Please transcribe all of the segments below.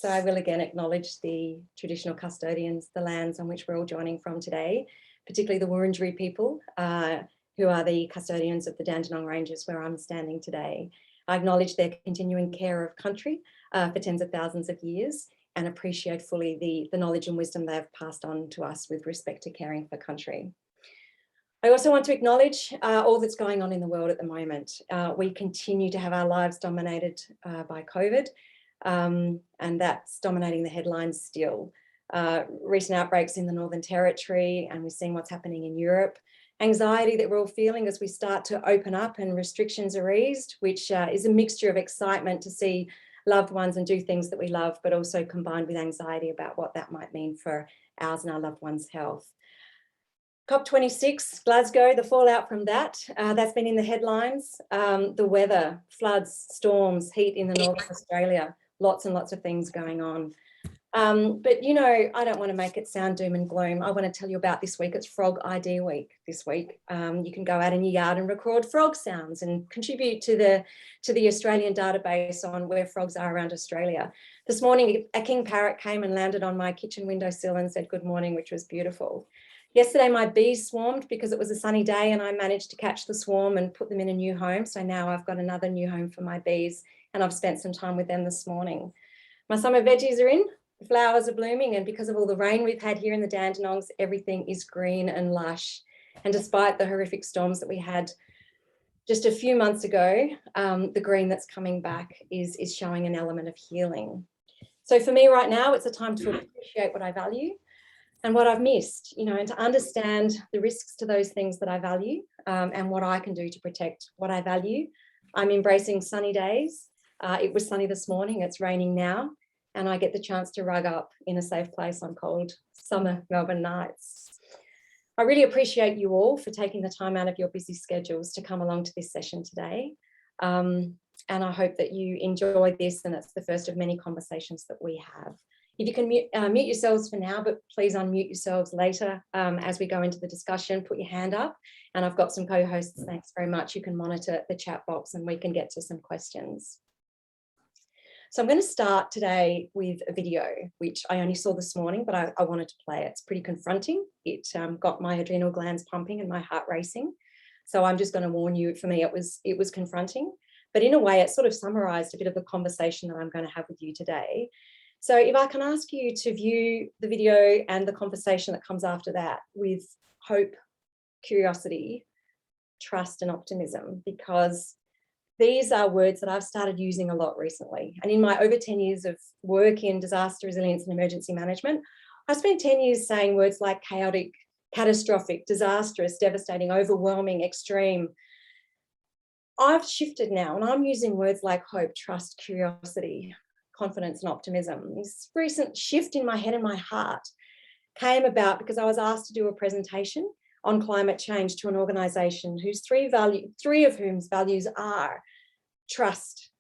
So I will again acknowledge the traditional custodians, the lands on which we're all joining from today, particularly the Wurundjeri people, who are the custodians of the Dandenong Ranges where I'm standing today. I acknowledge their continuing care of country for tens of thousands of years and appreciate fully the knowledge and wisdom they have passed on to us with respect to caring for country. I also want to acknowledge all that's going on in the world at the moment. We continue to have our lives dominated by COVID, and that's dominating the headlines still. Recent outbreaks in the Northern Territory, and we're seeing what's happening in Europe. Anxiety that we're all feeling as we start to open up and restrictions are eased, which is a mixture of excitement to see loved ones and do things that we love, but also combined with anxiety about what that might mean for ours and our loved ones' health. COP26, Glasgow, the fallout from that, that's been in the headlines. The weather, floods, storms, heat in the north of Australia, lots and lots of things going on. But, you know, I don't want to make it sound doom and gloom. I want to tell you about this week. It's Frog ID Week this week. You can go out in your yard and record frog sounds and contribute to the Australian database on where frogs are around Australia. This morning, a king parrot came and landed on my kitchen windowsill and said good morning, which was beautiful. Yesterday, my bees swarmed because it was a sunny day and I managed to catch the swarm and put them in a new home. So now I've got another new home for my bees and I've spent some time with them this morning. My summer veggies are in, the flowers are blooming, and because of all the rain we've had here in the Dandenongs, everything is green and lush. And despite the horrific storms that we had just a few months ago, the green that's coming back is showing an element of healing. So for me right now, it's a time to appreciate what I value and what I've missed, you know, and to understand the risks to those things that I value, and what I can do to protect what I value. I'm embracing sunny days. It was sunny this morning, it's raining now, and I get the chance to rug up in a safe place on cold summer Melbourne nights. I really appreciate you all for taking the time out of your busy schedules to come along to this session today. And I hope that you enjoy this and it's the first of many conversations that we have. If you can mute yourselves for now, but please unmute yourselves later as we go into the discussion, put your hand up. And I've got some co-hosts, thanks very much. You can monitor the chat box and we can get to some questions. So I'm going to start today with a video, which I only saw this morning, but I wanted to play it. It's pretty confronting. It got my adrenal glands pumping and my heart racing. So I'm just going to warn you, for me, it was confronting, but in a way it sort of summarized a bit of the conversation that I'm going to have with you today. So if I can ask you to view the video and the conversation that comes after that with hope, curiosity, trust and optimism, because these are words that I've started using a lot recently. And in my over 10 years of work in disaster resilience and emergency management, I spent 10 years saying words like chaotic, catastrophic, disastrous, devastating, overwhelming, extreme. I've shifted now and I'm using words like hope, trust, curiosity, confidence and optimism. This recent shift in my head and my heart came about because I was asked to do a presentation on climate change to an organisation whose three of whom's values are trust,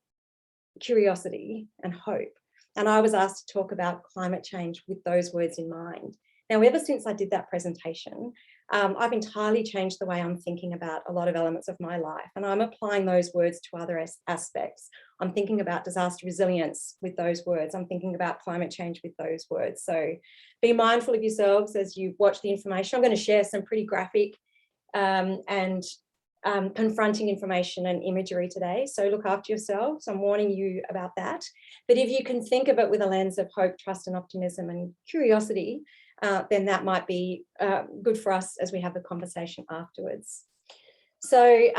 curiosity and hope. And I was asked to talk about climate change with those words in mind. Now, ever since I did that presentation, I've entirely changed the way I'm thinking about a lot of elements of my life, and I'm applying those words to other aspects. I'm thinking about disaster resilience with those words. I'm thinking about climate change with those words. So be mindful of yourselves as you watch the information. I'm going to share some pretty graphic and confronting information and imagery today. So look after yourselves. I'm warning you about that. But if you can think of it with a lens of hope, trust and optimism and curiosity, then that might be good for us as we have the conversation afterwards. So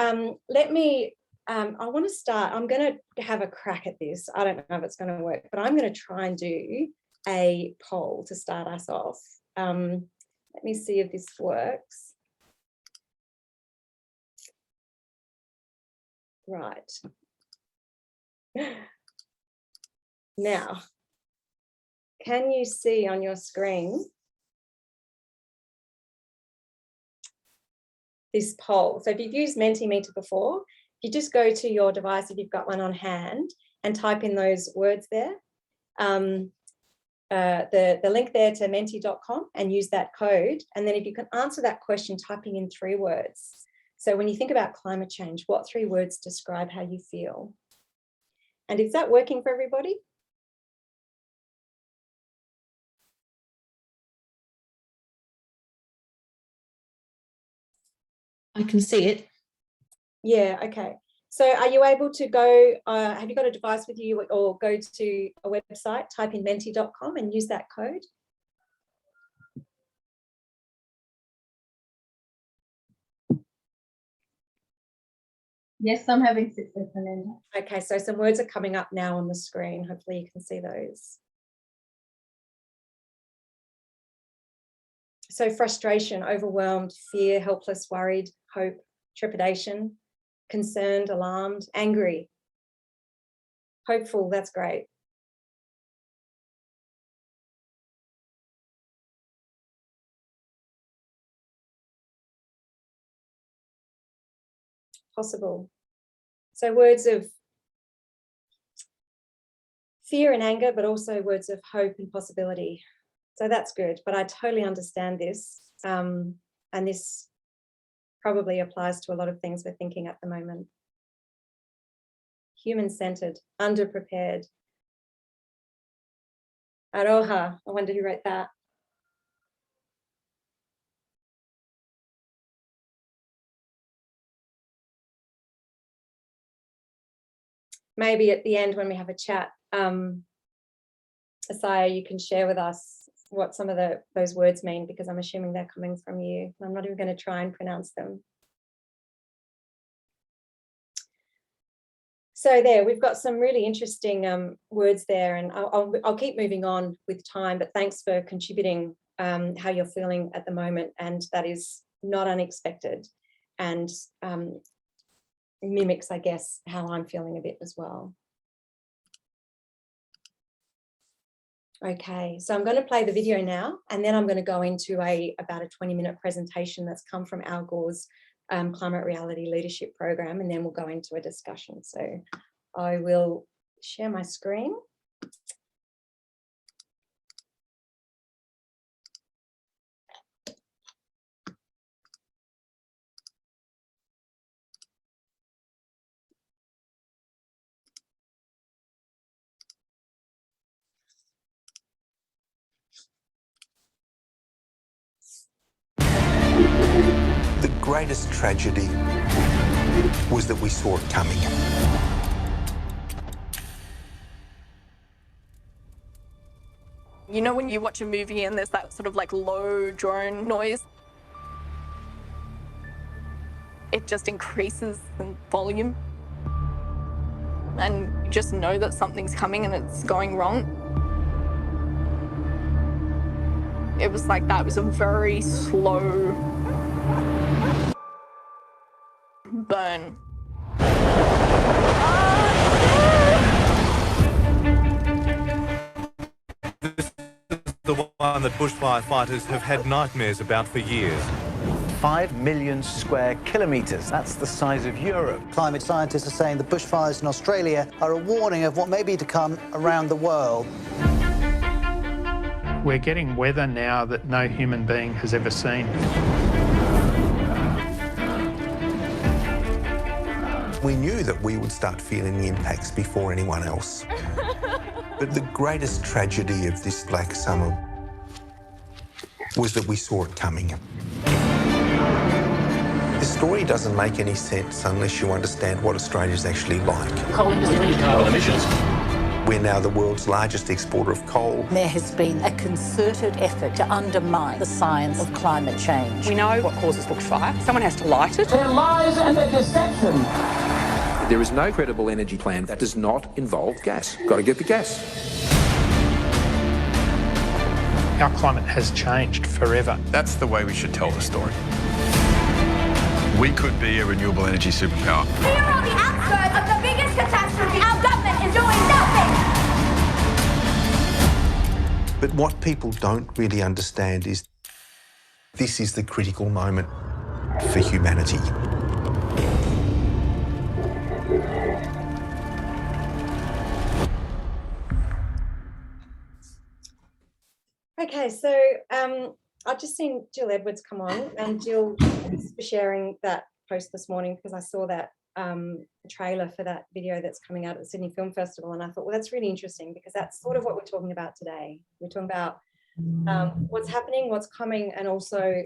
let me, I want to start, I'm going to have a crack at this. I don't know if it's going to work, but I'm going to try and do a poll to start us off. Let me see if this works. Right. Now, can you see on your screen this poll? So if you've used Mentimeter before, you just go to your device if you've got one on hand and type in those words there. The link there to menti.com and use that code. And then if you can answer that question, typing in 3 words. So when you think about climate change, what 3 words describe how you feel? And is that working for everybody? we can see it. Yeah, okay. So are you able to go, have you got a device with you, or go to a website, type in menti.com and use that code? Yes, I'm having success, Amanda. Okay, so some words are coming up now on the screen. Hopefully you can see those. So frustration, overwhelmed, fear, helpless, worried, hope, trepidation, concerned, alarmed, angry, hopeful, that's great. Possible. So words of fear and anger, but also words of hope and possibility. So that's good, but I totally understand this. And this probably applies to a lot of things we're thinking at the moment. Human-centered, underprepared. Aroha, I wonder who wrote that. Maybe at the end when we have a chat, Asaya, you can share with us what some of those words mean, because I'm assuming they're coming from you. I'm not even going to try and pronounce them. So there, we've got some really interesting words there, and I'll keep moving on with time, but thanks for contributing how you're feeling at the moment, and that is not unexpected, and mimics, I guess, how I'm feeling a bit as well. Okay, so I'm going to play the video now, and then I'm going to go into about a 20-minute presentation that's come from Al Gore's Climate Reality Leadership Program, and then we'll go into a discussion. So I will share my screen. The greatest tragedy was that we saw it coming. You know when you watch a movie and there's that sort of like low drone noise? It just increases in volume. And you just know that something's coming and it's going wrong. It was like that. It was a very slow burn. The one that bushfire fighters have had nightmares about for years. 5 million square kilometres. That's the size of Europe. Climate scientists are saying the bushfires in Australia are a warning of what may be to come around the world. We're getting weather now that no human being has ever seen. We knew that we would start feeling the impacts before anyone else. But the greatest tragedy of this black summer was that we saw it coming. The story doesn't make any sense unless you understand what Australia's actually like. Coal industry, carbon emissions. We're now the world's largest exporter of coal. There has been a concerted effort to undermine the science of climate change. We know what causes bushfire. Someone has to light it. They're lies and they're deception. There is no credible energy plan that does not involve gas. Got to get the gas. Our climate has changed forever. That's the way we should tell the story. We could be a renewable energy superpower. We are on the outskirts of the biggest catastrophe. Our government is doing nothing. But what people don't really understand is this is the critical moment for humanity. Okay, so I've just seen Jill Edwards come on, and Jill, thanks for sharing that post this morning, because I saw that trailer for that video that's coming out at the Sydney Film Festival, and I thought, well, that's really interesting, because that's sort of what we're talking about today. We're talking about what's happening, what's coming, and also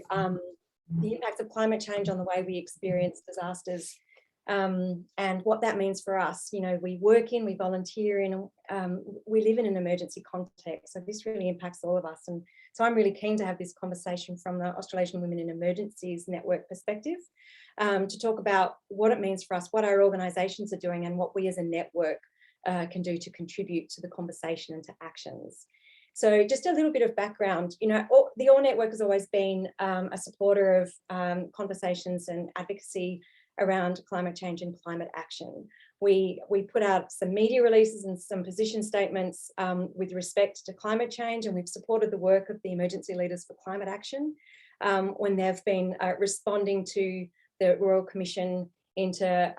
the impacts of climate change on the way we experience disasters, and what that means for us. You know, we work in, we volunteer in, we live in an emergency context. So this really impacts all of us. And so I'm really keen to have this conversation from the Australasian Women in Emergencies Network perspective, to talk about what it means for us, what our organisations are doing, and what we as a network can do to contribute to the conversation and to actions. So just a little bit of background, you know, the All Network has always been a supporter of conversations and advocacy around climate change and climate action. We put out some media releases and some position statements with respect to climate change, and we've supported the work of the Emergency Leaders for Climate Action when they've been responding to the Royal Commission into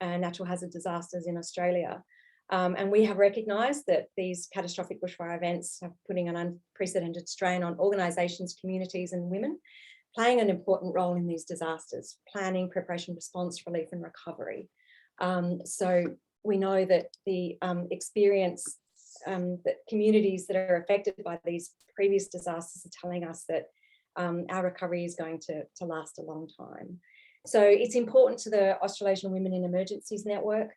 natural hazard disasters in Australia. And we have recognised that these catastrophic bushfire events are putting an unprecedented strain on organisations, communities and women, playing an important role in these disasters: planning, preparation, response, relief and recovery. So we know that the experience that communities that are affected by these previous disasters are telling us that our recovery is going to last a long time. So it's important to the Australasian Women in Emergencies Network.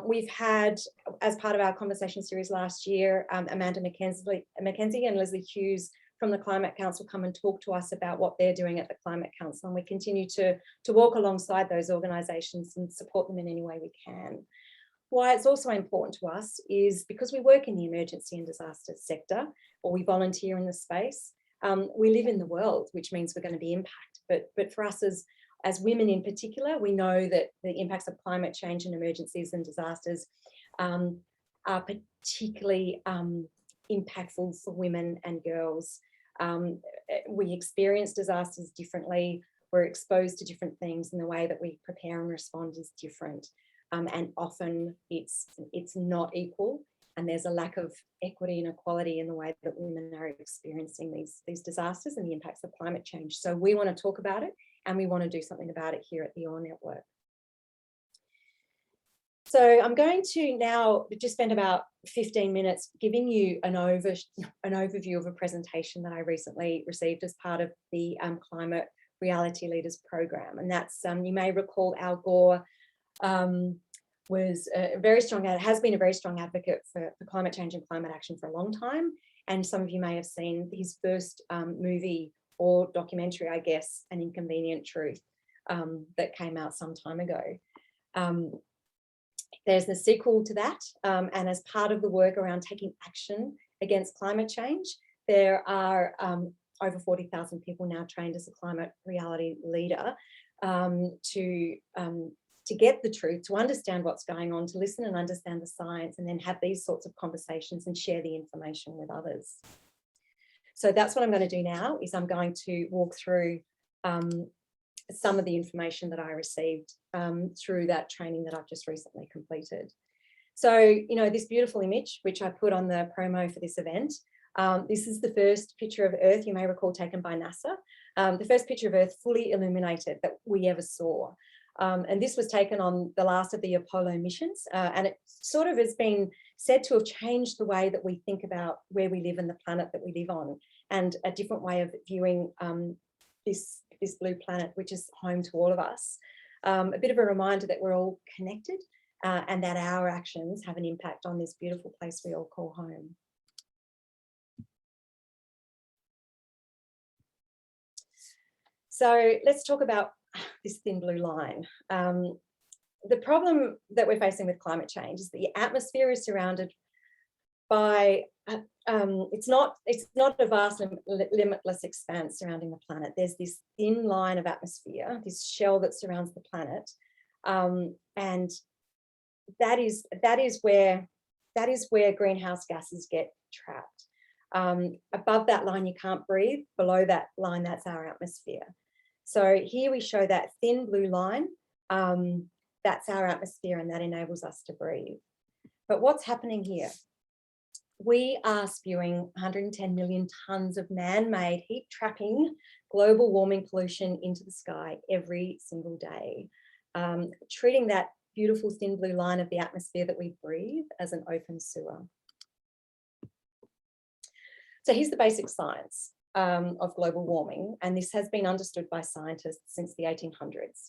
We've had, as part of our conversation series last year, Amanda Mackenzie and Leslie Hughes from the Climate Council come and talk to us about what they're doing at the Climate Council, and we continue to walk alongside those organisations and support them in any way we can. Why it's also important to us is because we work in the emergency and disaster sector, or we volunteer in the space. We live in the world, which means we're going to be impacted. But for us as women in particular, we know that the impacts of climate change and emergencies and disasters are particularly impactful for women and girls. We experience disasters differently. We're exposed to different things, and the way that we prepare and respond is different. And often it's not equal, and there's a lack of equity and equality in the way that women are experiencing these disasters and the impacts of climate change. So we want to talk about it, and we want to do something about it here at the All Network. So I'm going to now just spend about 15 minutes giving you an overview of a presentation that I recently received as part of the Climate Reality Leaders program. And that's, you may recall, Al Gore was a very strong, has been a very strong advocate for climate change and climate action for a long time. And some of you may have seen his first movie or documentary, I guess, An Inconvenient Truth, that came out some time ago. There's the sequel to that, and as part of the work around taking action against climate change, there are over 40,000 people now trained as a climate reality leader to get the truth, to understand what's going on, to listen and understand the science, and then have these sorts of conversations and share the information with others. So that's what I'm going to do now, is I'm going to walk through some of the information that I received through that training that I've just recently completed. So, you know, this beautiful image, which I put on the promo for this event, this is the first picture of Earth, you may recall, taken by NASA, the first picture of Earth fully illuminated that we ever saw. And this was taken on the last of the Apollo missions, and it sort of has been said to have changed the way that we think about where we live and the planet that we live on, and a different way of viewing this blue planet, which is home to all of us. A bit of a reminder that we're all connected, and that our actions have an impact on this beautiful place we all call home. So let's talk about this thin blue line. The problem that we're facing with climate change is that the atmosphere is surrounded by, it's not a vast limitless expanse surrounding the planet. There's this thin line of atmosphere, this shell that surrounds the planet, and that is where greenhouse gases get trapped. Above that line you can't breathe, below that line that's our atmosphere. So here we show that thin blue line, that's our atmosphere, and that enables us to breathe. But what's happening here? We are spewing 110 million tonnes of man-made heat-trapping global warming pollution into the sky every single day, treating that beautiful thin blue line of the atmosphere that we breathe as an open sewer. So here's the basic science. of global warming, and this has been understood by scientists since the 1800s.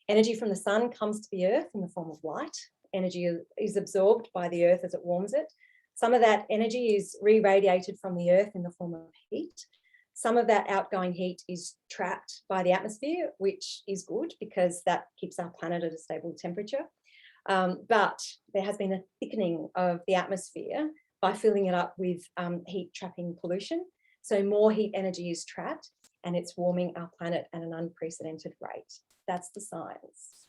Energy from the sun comes to the earth in the form of light. Energy is absorbed by the earth as it warms it. Some of that energy is re-radiated from the earth in the form of heat. Some of that outgoing heat is trapped by the atmosphere, which is good because that keeps our planet at a stable temperature. But there has been a thickening of the atmosphere by filling it up with heat trapping pollution. So more heat energy is trapped and it's warming our planet at an unprecedented rate. That's the science.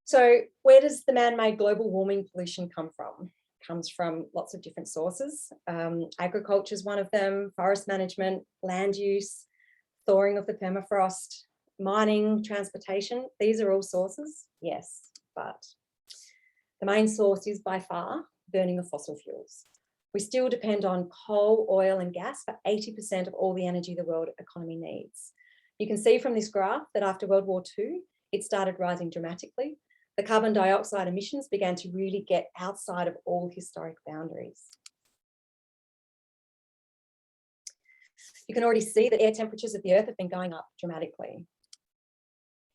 So where does the man-made global warming pollution come from? It comes from lots of different sources. Agriculture is one of them, forest management, land use, thawing of the permafrost, mining, transportation. These are all sources, yes, but the main source is by far burning of fossil fuels. We still depend on coal, oil and gas for 80% of all the energy the world economy needs. You can see from this graph that after World War II, it started rising dramatically. The carbon dioxide emissions began to really get outside of all historic boundaries. You can already see that air temperatures of the earth have been going up dramatically.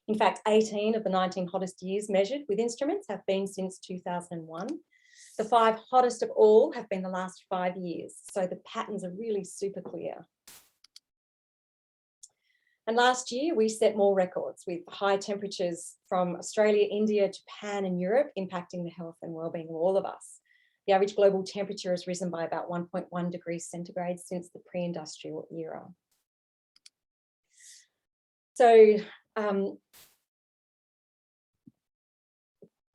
In fact, 18 of the 19 hottest years measured with instruments have been since 2001. The 5 hottest of all have been the last 5 years, so the patterns are really super clear. And last year, we set more records with high temperatures from Australia, India, Japan and Europe impacting the health and wellbeing of all of us. The average global temperature has risen by about 1.1 degrees centigrade since the pre-industrial era. So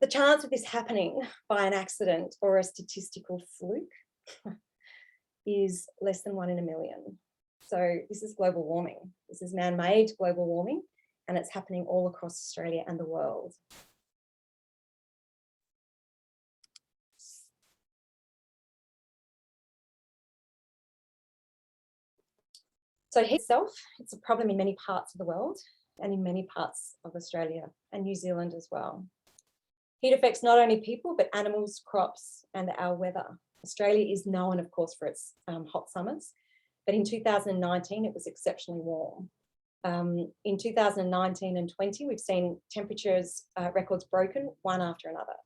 the chance of this happening by an accident or a statistical fluke is less than 1 in a million. So this is global warming. This is man-made global warming, and it's happening all across Australia and the world. So heat itself, it's a problem in many parts of the world and in many parts of Australia and New Zealand as well. Heat affects not only people, but animals, crops, and our weather. Australia is known, of course, for its hot summers, but in 2019, it was exceptionally warm. In 2019 and 20, we've seen temperatures records broken one after another.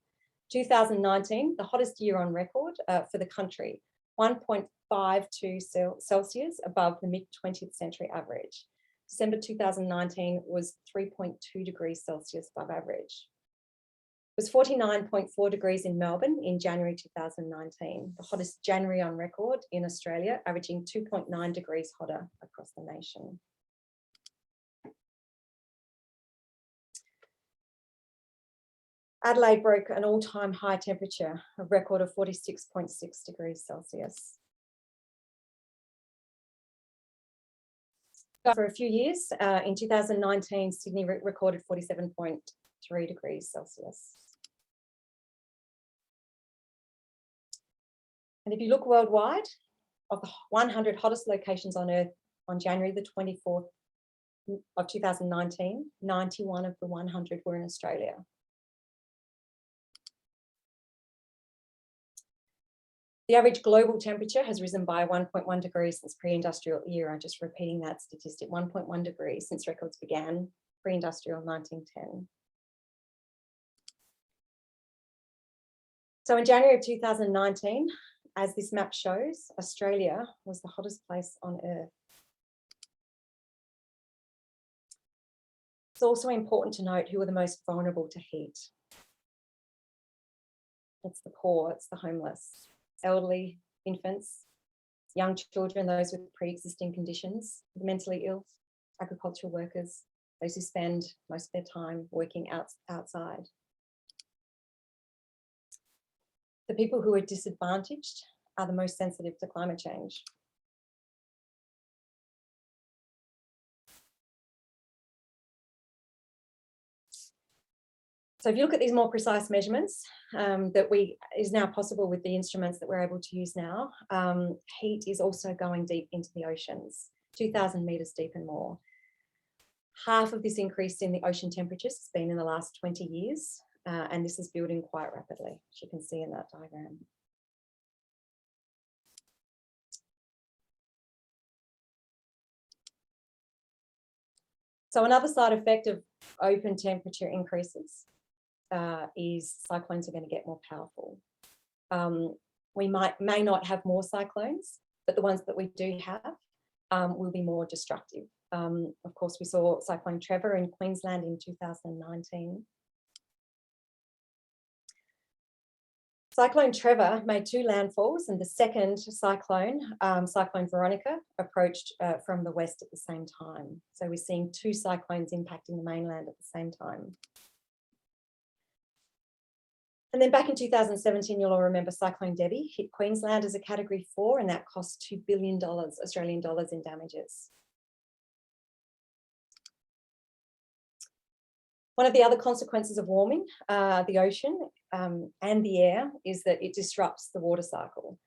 2019, the hottest year on record for the country, 1.52 Celsius above the mid-20th century average. December 2019 was 3.2 degrees Celsius above average. It was 49.4 degrees in Melbourne in January 2019, the hottest January on record in Australia, averaging 2.9 degrees hotter across the nation. Adelaide broke an all-time high temperature, a record of 46.6 degrees Celsius. For a few years, in 2019, Sydney recorded 47.3 degrees Celsius. And if you look worldwide, of the 100 hottest locations on Earth on January the 24th of 2019, 91 of the 100 were in Australia. The average global temperature has risen by 1.1 degrees since pre-industrial era. Just repeating that statistic, 1.1 degrees since records began pre-industrial 1910. So in January of 2019, as this map shows, Australia was the hottest place on Earth. It's also important to note who are the most vulnerable to heat. It's the poor, it's the homeless, elderly, infants, young children, those with pre-existing conditions, the mentally ill, agricultural workers, those who spend most of their time working outside. The people who are disadvantaged are the most sensitive to climate change. So if you look at these more precise measurements that is now possible with the instruments that we're able to use now, heat is also going deep into the oceans, 2,000 metres deep and more. Half of this increase in the ocean temperatures has been in the last 20 years, and this is building quite rapidly, as you can see in that diagram. So another side effect of open temperature increases is cyclones are going to get more powerful. We may not have more cyclones, but the ones that we do have will be more destructive. Of course, we saw Cyclone Trevor in Queensland in 2019. Cyclone Trevor made 2 landfalls, and the second cyclone, Cyclone Veronica, approached from the west at the same time. So we're seeing 2 cyclones impacting the mainland at the same time. And then back in 2017, you'll all remember Cyclone Debbie hit Queensland as a Category 4, and that cost $2 billion Australian dollars in damages. One of the other consequences of warming the ocean and the air is that it disrupts the water cycle.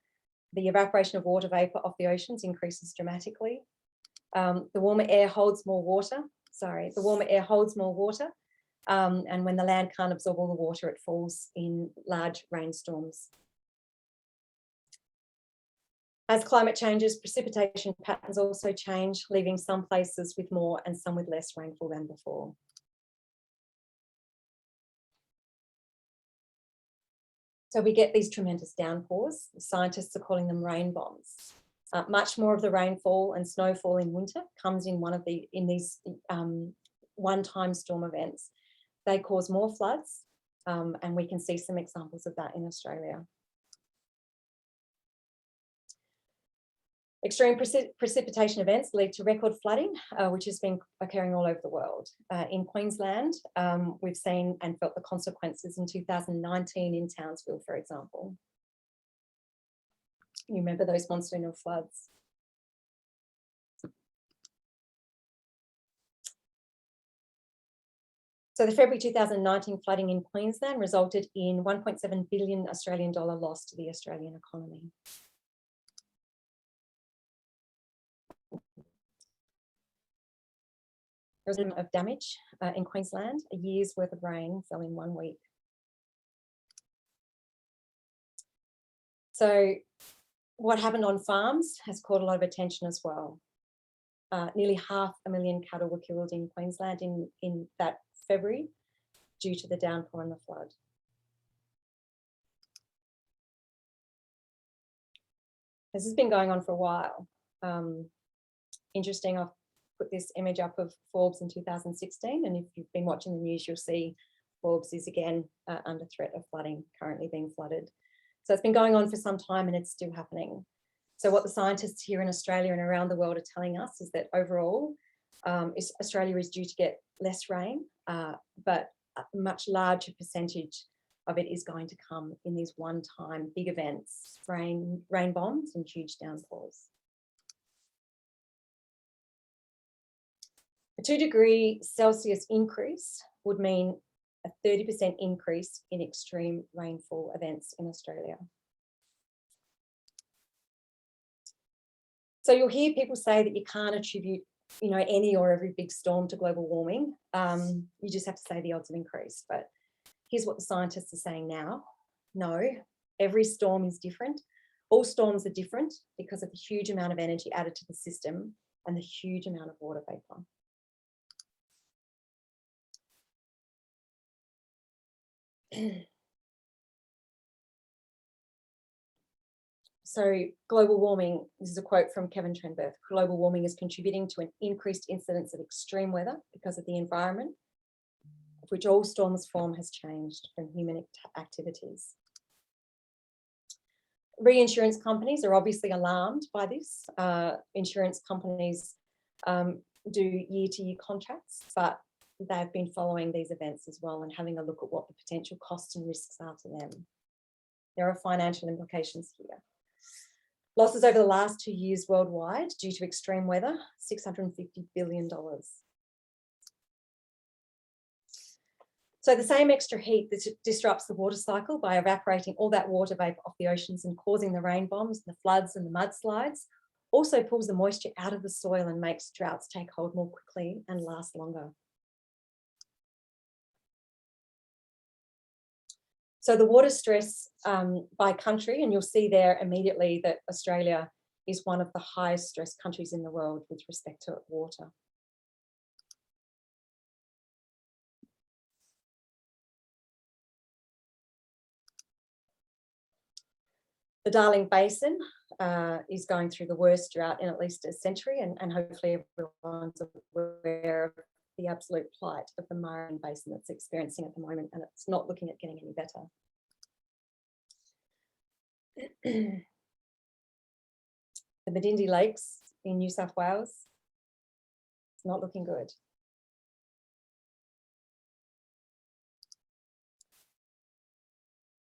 The evaporation of water vapour off the oceans increases dramatically. The warmer air holds more water. And when the land can't absorb all the water, it falls in large rainstorms. As climate changes, precipitation patterns also change, leaving some places with more and some with less rainfall than before. So we get these tremendous downpours. Scientists are calling them rain bombs. Much more of the rainfall and snowfall in winter comes in these one-time storm events. They cause more floods, and we can see some examples of that in Australia. Extreme precipitation events lead to record flooding, which has been occurring all over the world. In Queensland, we've seen and felt the consequences in 2019 in Townsville, for example. You remember those monsoonal floods. So the February 2019 flooding in Queensland resulted in $1.7 billion Australian dollar loss to the Australian economy. There was a lot of damage in Queensland. A year's worth of rain fell in 1 week. So what happened on farms has caught a lot of attention as well. Nearly 500,000 cattle were killed in Queensland in that February due to the downpour and the flood. This has been going on for a while. Interesting, I've put this image up of Forbes in 2016, and if you've been watching the news, you'll see Forbes is again under threat of flooding, currently being flooded. So it's been going on for some time and it's still happening. So what the scientists here in Australia and around the world are telling us is that overall, Australia is due to get less rain, but a much larger percentage of it is going to come in these one-time big events, rain bombs and huge downpours. A 2-degree Celsius increase would mean a 30% increase in extreme rainfall events in Australia. So you'll hear people say that you can't attribute, any or every big storm to global warming. You just have to say the odds have increased. But here's what the scientists are saying now. No, every storm is different. All storms are different because of the huge amount of energy added to the system and the huge amount of water vapour. So global warming, this is a quote from Kevin Trenberth, global warming is contributing to an increased incidence of extreme weather because of the environment, of which all storms form has changed from human activities. Reinsurance companies are obviously alarmed by this. Insurance companies do year-to-year contracts, but they've been following these events as well and having a look at what the potential costs and risks are to them. There are financial implications here. Losses over the last 2 years worldwide due to extreme weather, $650 billion. So the same extra heat that disrupts the water cycle by evaporating all that water vapour off the oceans and causing the rain bombs, the floods and the mudslides, also pulls the moisture out of the soil and makes droughts take hold more quickly and last longer. So the water stress by country, and you'll see there immediately that Australia is one of the highest stressed countries in the world with respect to water. The Darling Basin is going through the worst drought in at least a century, and hopefully everyone's aware of the absolute plight of the Murray Basin that's experiencing at the moment, and it's not looking at getting any better. The Medindi Lakes in New South Wales, it's not looking good.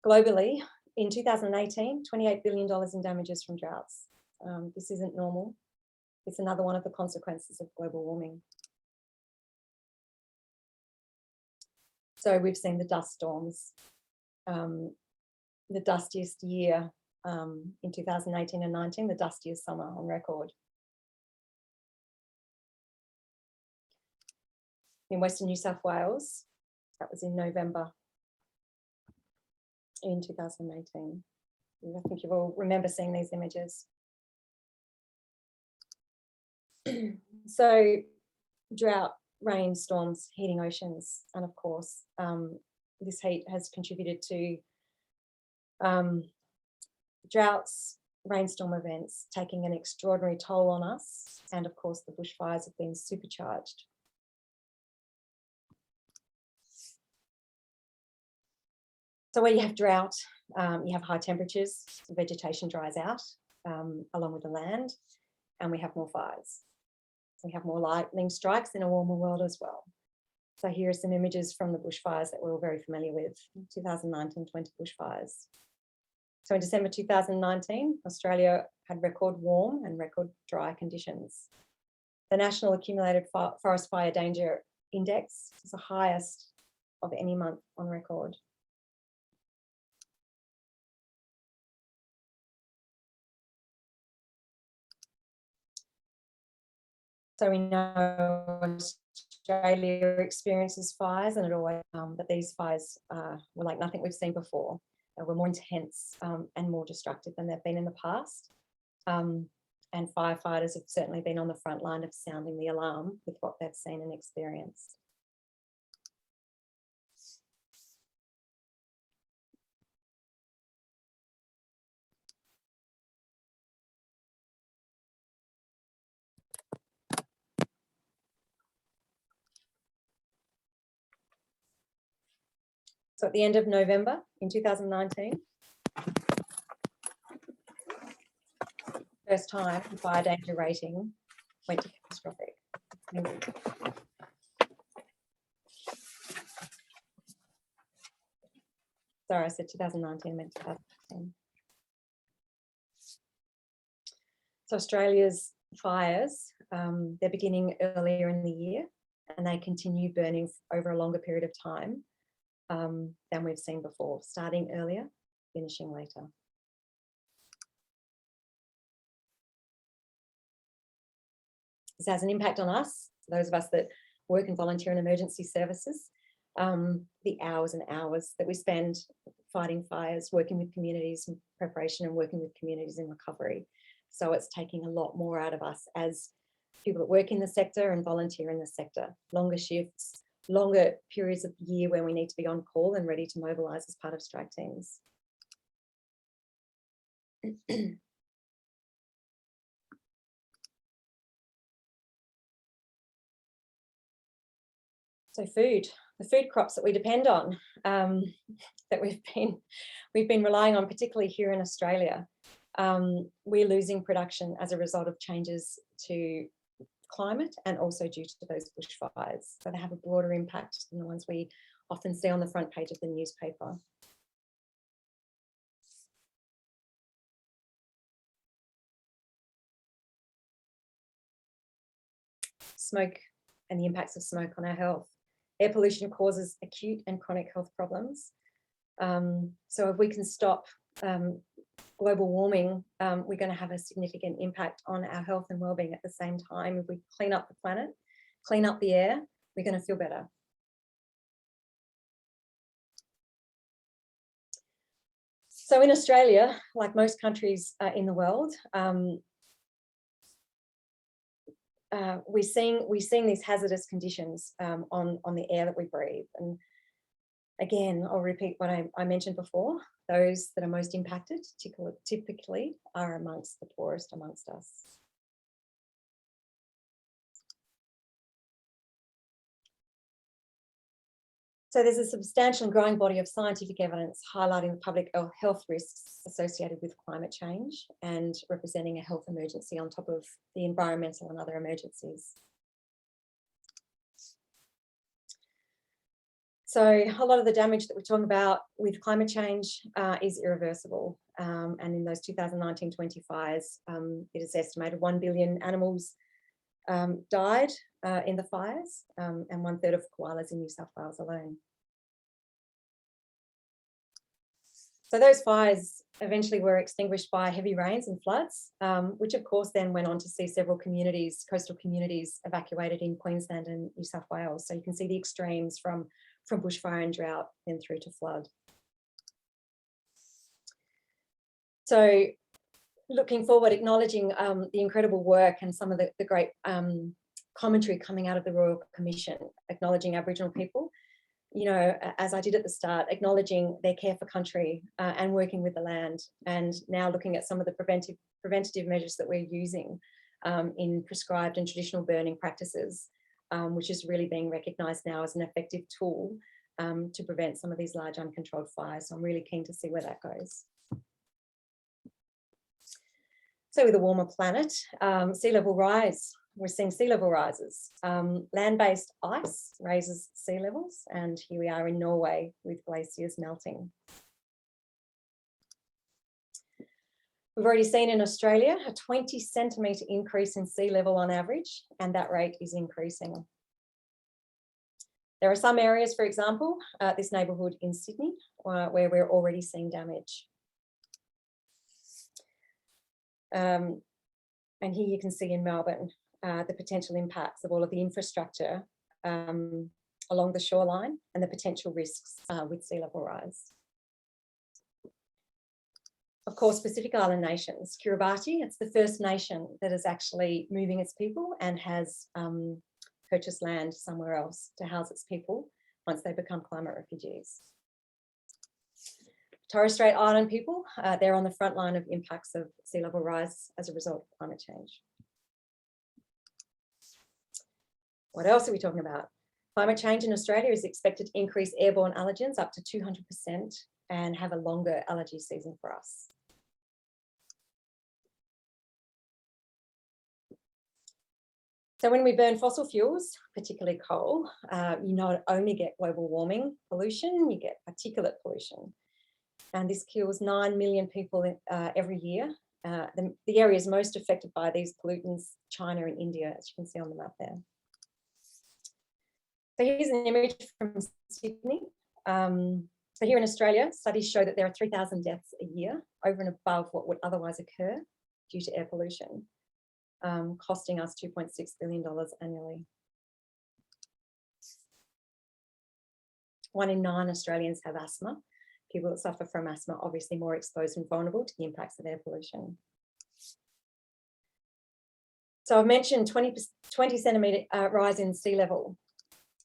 Globally, in 2018, $28 billion in damages from droughts. This isn't normal. It's another one of the consequences of global warming. So we've seen the dust storms, the dustiest year in 2018 and 19, the dustiest summer on record. In Western New South Wales, that was in November in 2018. I think you all remember seeing these images. So drought, rain, storms, heating oceans, and of course, this heat has contributed to droughts, rainstorm events taking an extraordinary toll on us, and of course the bushfires have been supercharged. So where you have drought, you have high temperatures, vegetation dries out along with the land, and we have more fires. We have more lightning strikes in a warmer world as well. So here are some images from the bushfires that we're all very familiar with, 2019-20 bushfires. So in December 2019, Australia had record warm and record dry conditions. The National Accumulated Forest Fire Danger Index is the highest of any month on record. So we know Australia experiences fires, and it always, but these fires were like nothing we've seen before. They were more intense and more destructive than they've been in the past. And firefighters have certainly been on the front line of sounding the alarm with what they've seen and experienced. So at the end of November in 2019, first time the fire danger rating went to catastrophic. Sorry, I said 2019, I meant 2010. So Australia's fires, they're beginning earlier in the year, and they continue burning over a longer period of time than we've seen before, starting earlier, finishing later. This has an impact on us, those of us that work and volunteer in emergency services, the hours and hours that we spend fighting fires, working with communities in preparation and working with communities in recovery. So it's taking a lot more out of us as people that work in the sector and volunteer in the sector, longer shifts, longer periods of the year when we need to be on call and ready to mobilise as part of strike teams. So food, the food crops that we depend on, that we've been relying on, particularly here in Australia, we're losing production as a result of changes to climate and also due to those bushfires. So they have a broader impact than the ones we often see on the front page of the newspaper. Smoke and the impacts of smoke on our health. Air pollution causes acute and chronic health problems. So if we can stop global warming, we're going to have a significant impact on our health and well-being at the same time. If we clean up the planet, clean up the air, we're going to feel better. So in Australia, like most countries in the world, we're seeing these hazardous conditions on the air that we breathe, Again, I'll repeat what I mentioned before. Those that are most impacted typically are amongst the poorest amongst us. So there's a substantial and growing body of scientific evidence highlighting the public health risks associated with climate change and representing a health emergency on top of the environmental and other emergencies. So a lot of the damage that we're talking about with climate change is irreversible. And in those 2019-20 fires, it is estimated 1 billion animals died in the fires, and 1/3 of koalas in New South Wales alone. So those fires eventually were extinguished by heavy rains and floods, which of course then went on to see several communities, coastal communities, evacuated in Queensland and New South Wales. So you can see the extremes from bushfire and drought then through to flood. So looking forward, acknowledging the incredible work and some of the great commentary coming out of the Royal Commission, acknowledging Aboriginal people, you know, as I did at the start, acknowledging their care for country and working with the land, and now looking at some of the preventative measures that we're using in prescribed and traditional burning practices, which is really being recognised now as an effective tool to prevent some of these large uncontrolled fires. So I'm really keen to see where that goes. So with a warmer planet, sea level rise, we're seeing sea level rises. Land-based ice raises sea levels, and here we are in Norway with glaciers melting. We've already seen in Australia a 20 centimetre increase in sea level on average, and that rate is increasing. There are some areas, for example, this neighbourhood in Sydney, where we're already seeing damage. And here you can see in Melbourne the potential impacts of all of the infrastructure along the shoreline and the potential risks with sea level rise. Of course, Pacific Island nations, Kiribati, it's the first nation that is actually moving its people and has purchased land somewhere else to house its people once they become climate refugees. Torres Strait Island people, they're on the front line of impacts of sea level rise as a result of climate change. What else are we talking about? Climate change in Australia is expected to increase airborne allergens up to 200% and have a longer allergy season for us. So when we burn fossil fuels, particularly coal, you not only get global warming pollution, you get particulate pollution. And this kills 9 million people every year. The areas most affected by these pollutants, China and India, as you can see on the map there. So here's an image from Sydney. So here in Australia, studies show that there are 3,000 deaths a year over and above what would otherwise occur due to air pollution, costing us $2.6 billion annually. 1 in 9 Australians have asthma. People that suffer from asthma are obviously more exposed and vulnerable to the impacts of air pollution. So I've mentioned 20 centimetre rise in sea level.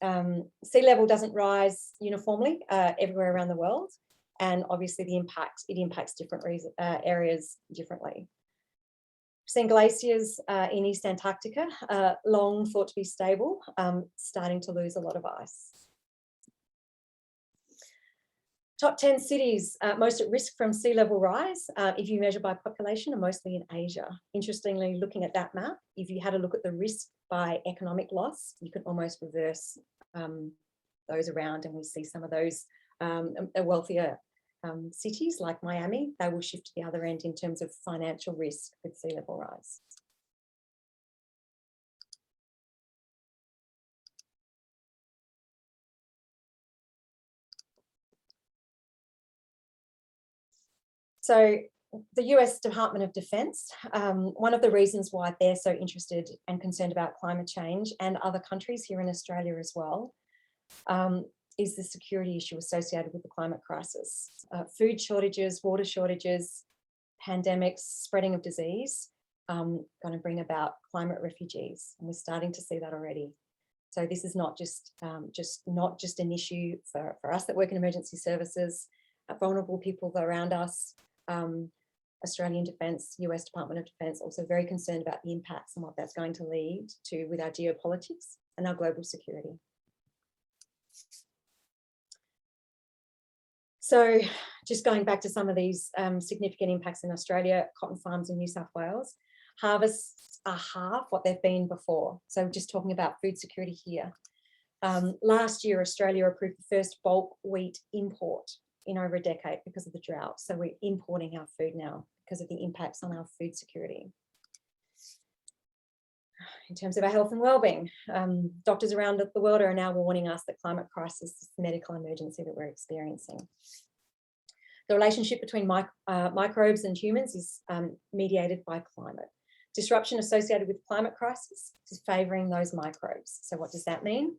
Sea level doesn't rise uniformly everywhere around the world, and obviously it impacts different areas differently. We've seen glaciers in East Antarctica, long thought to be stable, starting to lose a lot of ice. Top 10 cities most at risk from sea level rise, if you measure by population, are mostly in Asia. Interestingly, looking at that map, if you had a look at the risk by economic loss, you could almost reverse those around, and we see some of those wealthier cities like Miami, they will shift to the other end in terms of financial risk with sea level rise. So the US Department of Defense, one of the reasons why they're so interested and concerned about climate change, and other countries here in Australia as well, is the security issue associated with the climate crisis. Food shortages, water shortages, pandemics, spreading of disease, going to bring about climate refugees. And we're starting to see that already. So this is not just an issue for us that work in emergency services, vulnerable people around us, Australian Defence, US Department of Defence, also very concerned about the impacts and what that's going to lead to with our geopolitics and our global security. So just going back to some of these significant impacts in Australia, cotton farms in New South Wales, harvests are half what they've been before. So just talking about food security here. Last year, Australia approved the first bulk wheat import in over a decade because of the drought. So we're importing our food now because of the impacts on our food security. In terms of our health and wellbeing, doctors around the world are now warning us that climate crisis is the medical emergency that we're experiencing. The relationship between microbes and humans is mediated by climate. Disruption associated with climate crisis is favouring those microbes. So what does that mean?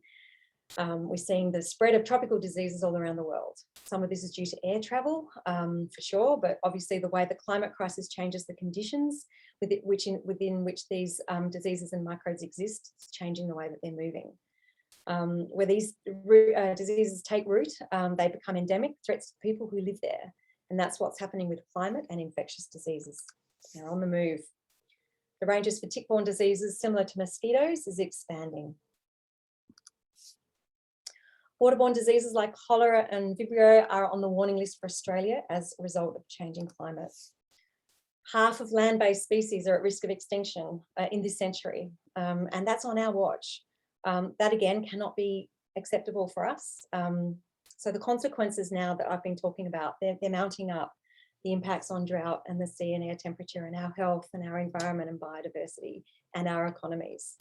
We're seeing the spread of tropical diseases all around the world. Some of this is due to air travel, for sure, but obviously the way the climate crisis changes the conditions within which these diseases and microbes exist, it's changing the way that they're moving. Where these diseases take root, they become endemic threats to people who live there. And that's what's happening with climate and infectious diseases. They're on the move. The ranges for tick-borne diseases, similar to mosquitoes, is expanding. Waterborne diseases like cholera and Vibrio are on the warning list for Australia as a result of changing climate. Half of land-based species are at risk of extinction in this century, and that's on our watch. That again cannot be acceptable for us. So the consequences now that I've been talking about, they're mounting up. The impacts on drought and the sea and air temperature and our health and our environment and biodiversity and our economies.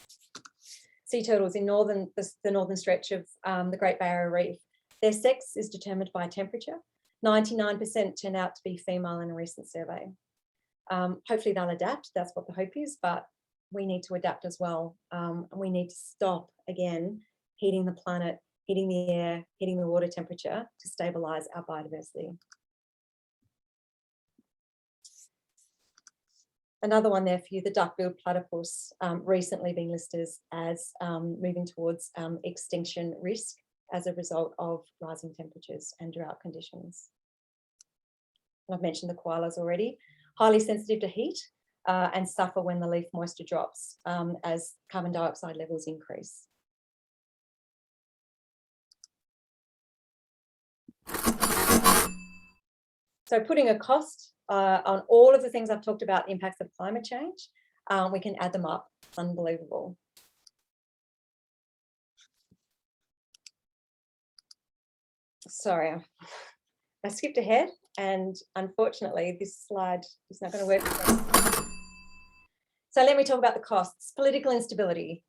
Sea turtles in the northern stretch of the Great Barrier Reef, their sex is determined by temperature. 99% turn out to be female in a recent survey. Hopefully they'll adapt, that's what the hope is, but we need to adapt as well. We need to stop, again, heating the planet, heating the air, heating the water temperature to stabilise our biodiversity. Another one there for you, the duck-billed platypus, recently being listed as moving towards extinction risk as a result of rising temperatures and drought conditions. And I've mentioned the koalas already, highly sensitive to heat and suffer when the leaf moisture drops as carbon dioxide levels increase. So putting a cost on all of the things I've talked about, the impacts of climate change, we can add them up. It's unbelievable. Sorry, I skipped ahead and unfortunately this slide is not going to work. So let me talk about the costs. Political instability,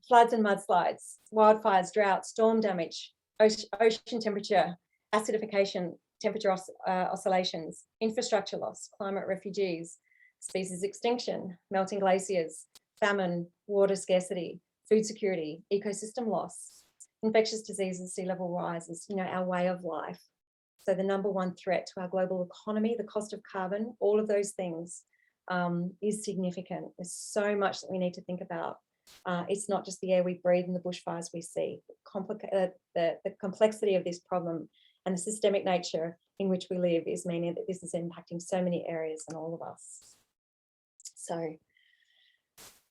floods and mudslides, wildfires, droughts, storm damage, ocean temperature, acidification, temperature oscillations, infrastructure loss, climate refugees, species extinction, melting glaciers, famine, water scarcity, food security, ecosystem loss, infectious diseases, sea level rises, our way of life. So the number one threat to our global economy, the cost of carbon, all of those things is significant. There's so much that we need to think about. It's not just the air we breathe and the bushfires we see. The complexity of this problem and the systemic nature in which we live is meaning that this is impacting so many areas and all of us. So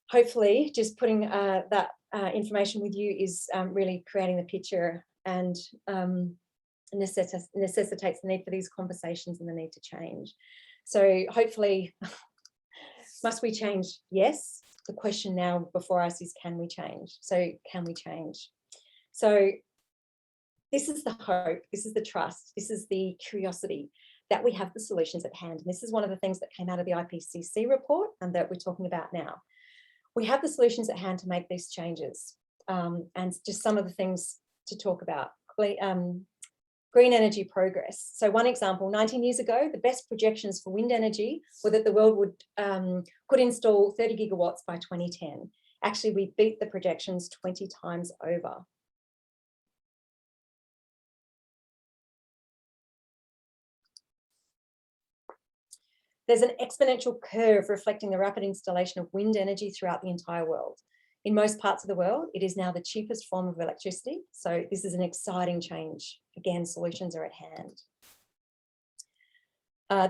hopefully just putting that information with you is really creating the picture and necessitates the need for these conversations and the need to change. So hopefully, must we change? Yes. The question now before us is, can we change? So can we change? So this is the hope, this is the trust, this is the curiosity that we have the solutions at hand. And this is one of the things that came out of the IPCC report and that we're talking about now. We have the solutions at hand to make these changes. And just some of the things to talk about. Green energy progress. So one example, 19 years ago, the best projections for wind energy were that the world could install 30 gigawatts by 2010. Actually, we beat the projections 20 times over. There's an exponential curve reflecting the rapid installation of wind energy throughout the entire world. In most parts of the world, it is now the cheapest form of electricity. So this is an exciting change. Again, solutions are at hand.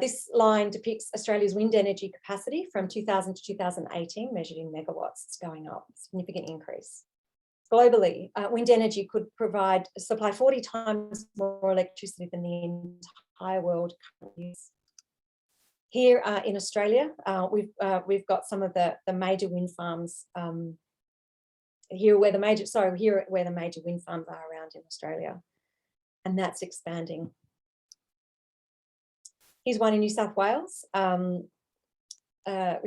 This line depicts Australia's wind energy capacity from 2000 to 2018, measured in megawatts. It's going up, significant increase. Globally, wind energy could supply 40 times more electricity than the entire world currently uses. Here in Australia, we've got some of the major wind farms here where the major wind farms are around in Australia, and that's expanding. Here's one in New South Wales. We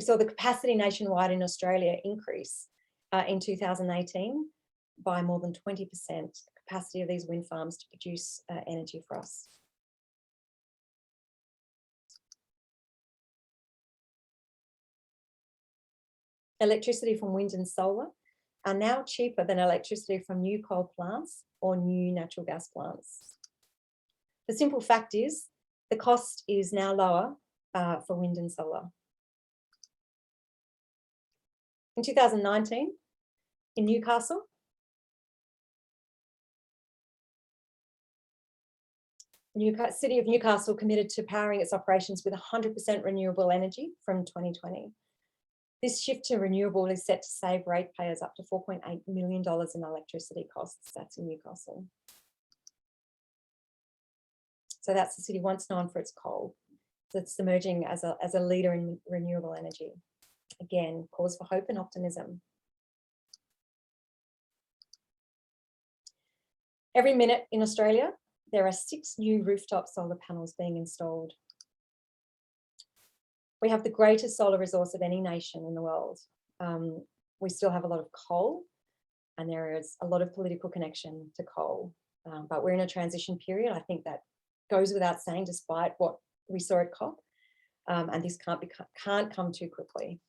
saw the capacity nationwide in Australia increase in 2018 by more than 20%, the capacity of these wind farms to produce energy for us. Electricity from wind and solar are now cheaper than electricity from new coal plants or new natural gas plants. The simple fact is, the cost is now lower for wind and solar. In 2019, in Newcastle, the City of Newcastle committed to powering its operations with 100% renewable energy from 2020. This shift to renewable is set to save ratepayers up to $4.8 million in electricity costs. That's in Newcastle. So that's the city once known for its coal. That's emerging as a leader in renewable energy. Again, cause for hope and optimism. Every minute in Australia, there are 6 new rooftop solar panels being installed. We have the greatest solar resource of any nation in the world. We still have a lot of coal, and there is a lot of political connection to coal, but we're in a transition period. I think that goes without saying, despite what we saw at COP, and this can't come too quickly.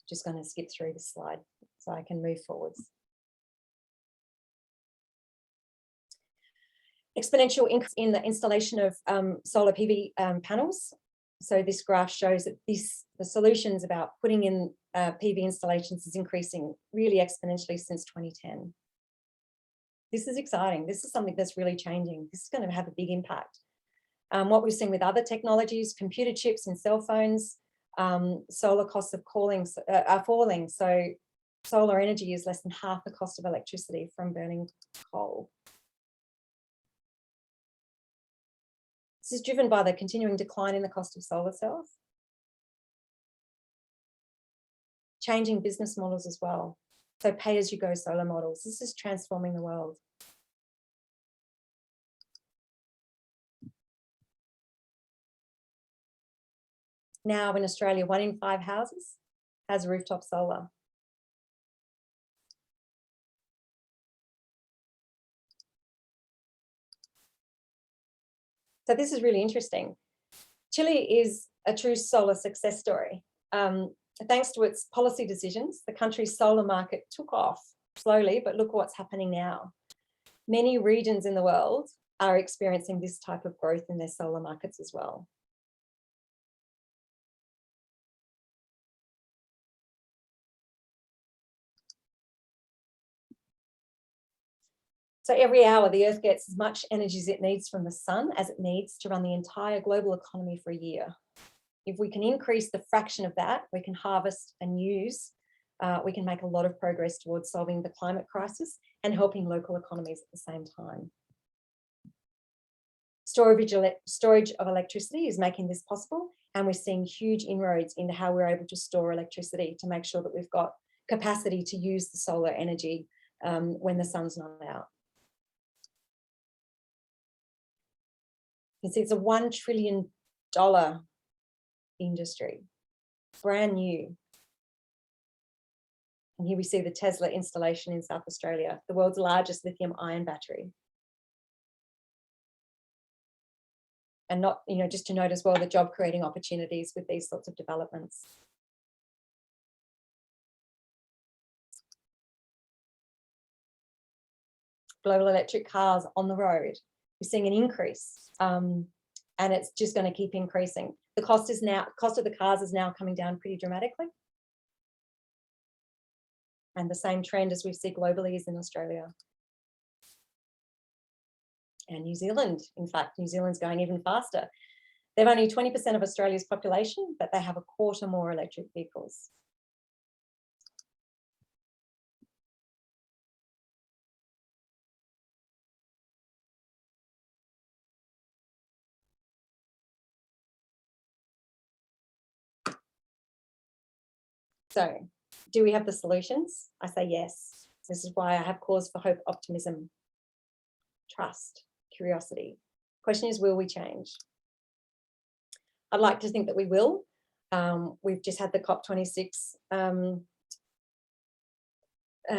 Just going to skip through this slide so I can move forwards. Exponential increase in the installation of solar PV panels. So this graph shows that the solutions about putting in PV installations is increasing really exponentially since 2010. This is exciting. This is something that's really changing. This is going to have a big impact. What we've seen with other technologies, computer chips and cell phones, solar costs of are falling. So solar energy is less than half the cost of electricity from burning coal. This is driven by the continuing decline in the cost of solar cells. Changing business models as well. So pay-as-you-go solar models. This is transforming the world. Now in Australia, 1 in 5 houses has rooftop solar. So this is really interesting. Chile is a true solar success story. Thanks to its policy decisions, the country's solar market took off slowly, but look what's happening now. Many regions in the world are experiencing this type of growth in their solar markets as well. So every hour, the Earth gets as much energy as it needs from the sun as it needs to run the entire global economy for a year. If we can increase the fraction of that, we can harvest and use, we can make a lot of progress towards solving the climate crisis and helping local economies at the same time. Storage of electricity is making this possible, and we're seeing huge inroads into how we're able to store electricity to make sure that we've got capacity to use the solar energy when the sun's not out. You can see it's a $1 trillion industry, brand new. And here we see the Tesla installation in South Australia, the world's largest lithium-ion battery. And not, just to note as well, the job creating opportunities with these sorts of developments. Global electric cars on the road. We're seeing an increase, and it's just going to keep increasing. The cost of the cars is now coming down pretty dramatically. And the same trend as we see globally is in Australia. And New Zealand, in fact, New Zealand's going even faster. They've only 20% of Australia's population, but they have a quarter more electric vehicles. So, do we have the solutions? I say yes. This is why I have cause for hope, optimism, trust, curiosity. Question is, will we change? I'd like to think that we will. We've just had the COP26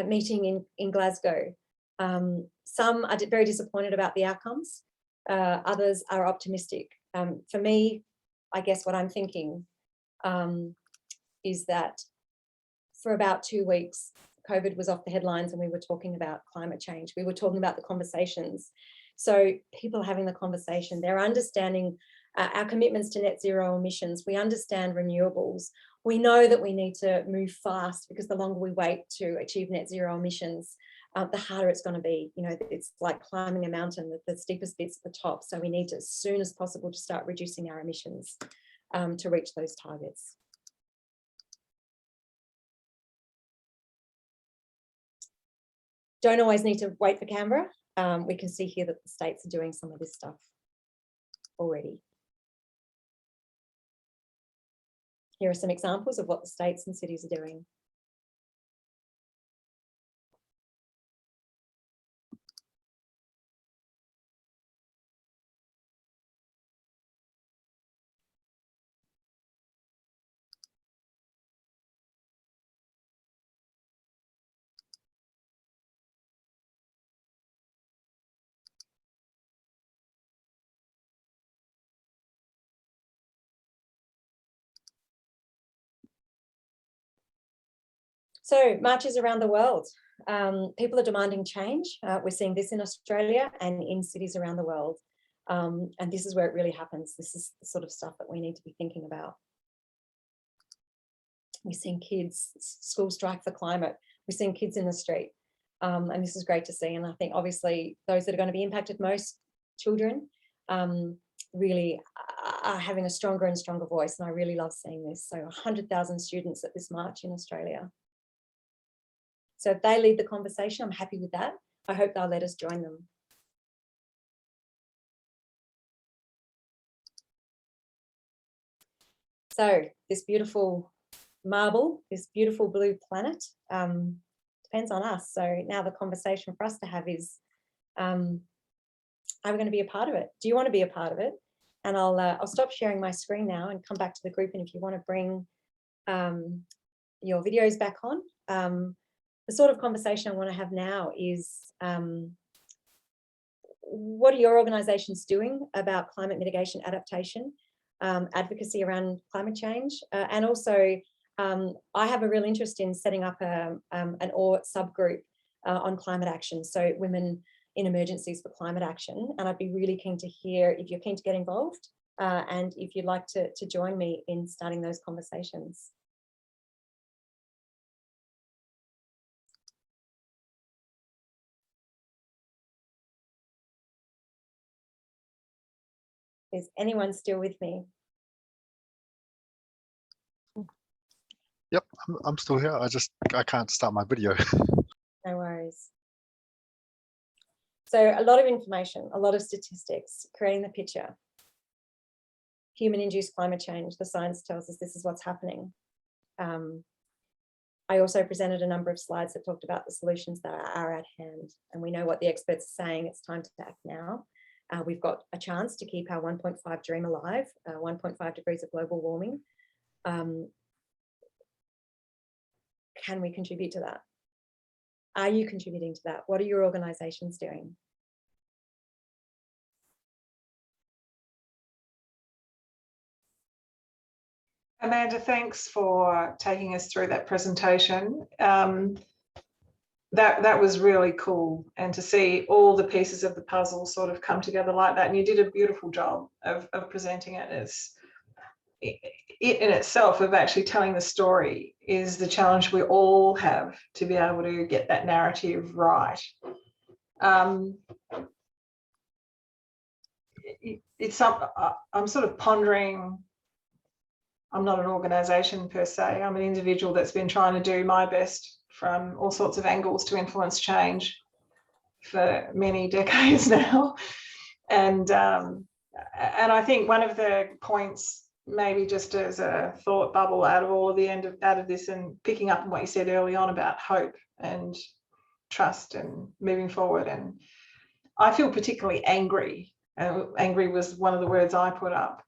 meeting in Glasgow. Some are very disappointed about the outcomes. Others are optimistic. For me, I guess what I'm thinking is that for about 2 weeks, COVID was off the headlines and we were talking about climate change. We were talking about the conversations. So people are having the conversation. They're understanding our commitments to net zero emissions. We understand renewables. We know that we need to move fast because the longer we wait to achieve net zero emissions, the harder it's going to be. You know, it's like climbing a mountain, the steepest bit's at the top. So we need to, as soon as possible, to start reducing our emissions to reach those targets. Don't always need to wait for Canberra. We can see here that the states are doing some of this stuff already. Here are some examples of what the states and cities are doing. So marches around the world. People are demanding change. We're seeing this in Australia and in cities around the world. And this is where it really happens. This is the sort of stuff that we need to be thinking about. We're seeing kids, school strike for climate. We're seeing kids in the street. And this is great to see. And I think obviously those that are going to be impacted most, children, really are having a stronger and stronger voice. And I really love seeing this. So 100,000 students at this march in Australia. So if they lead the conversation, I'm happy with that. I hope they'll let us join them. So this beautiful marble, this beautiful blue planet, depends on us. So now the conversation for us to have is, are we going to be a part of it? Do you want to be a part of it? And I'll stop sharing my screen now and come back to the group. And if you want to bring your videos back on, the sort of conversation I want to have now is, what are your organisations doing about climate mitigation, adaptation, advocacy around climate change? And also, I have a real interest in setting up an OR subgroup on climate action, so women in emergencies for climate action. And I'd be really keen to hear if you're keen to get involved and if you'd like to join me in starting those conversations. Is anyone still with me? Yep, I'm still here. I can't start my video. No worries. So a lot of information, a lot of statistics, creating the picture. Human-induced climate change, the science tells us this is what's happening. I also presented a number of slides that talked about the solutions that are at hand, and we know what the experts are saying. It's time to act now. We've got a chance to keep our 1.5 dream alive, 1.5 degrees of global warming. Can we contribute to that? Are you contributing to that? What are your organisations doing? Amanda, thanks for taking us through that presentation. That was really cool, and to see all the pieces of the puzzle sort of come together like that, and you did a beautiful job of presenting it. it in itself of actually telling the story is the challenge we all have to be able to get that narrative right. I'm sort of pondering. I'm not an organisation per se. I'm an individual that's been trying to do my best from all sorts of angles to influence change for many decades now. And I think one of the points, maybe just as a thought bubble out of this, and picking up on what you said early on about hope and trust and moving forward. And I feel particularly angry. Angry was one of the words I put up.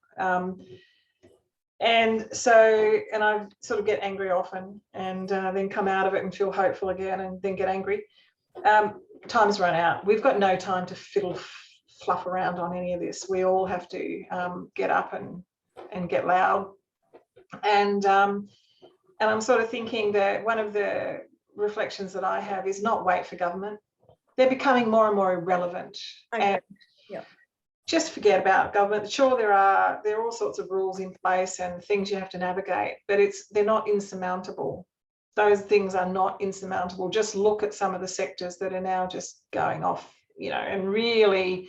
And I sort of get angry often, and then come out of it and feel hopeful again, and then get angry. Time's run out. We've got no time to fiddle fluff around on any of this. We all have to get up and get loud. And I'm sort of thinking that one of the reflections that I have is not wait for government. They're becoming more and more irrelevant. Okay. And just forget about government. Sure, there are all sorts of rules in place and things you have to navigate, but they're not insurmountable. Those things are not insurmountable. Just look at some of the sectors that are now just going off, and really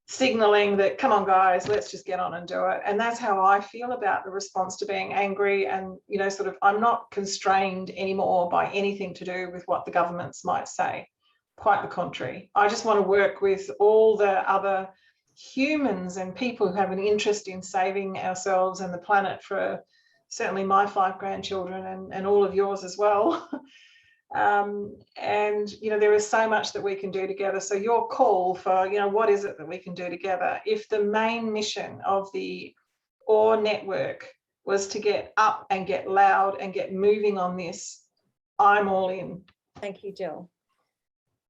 signalling that, come on guys, let's just get on and do it. And that's how I feel about the response to being angry. And sort of, I'm not constrained anymore by anything to do with what the governments might say. Quite the contrary. I just want to work with all the other humans and people who have an interest in saving ourselves and the planet, for certainly my 5 grandchildren and all of yours as well. And there is so much that we can do together. So your call for what is it that we can do together? If the main mission of the OAR network was to get up and get loud and get moving on this, I'm all in. Thank you, Jill.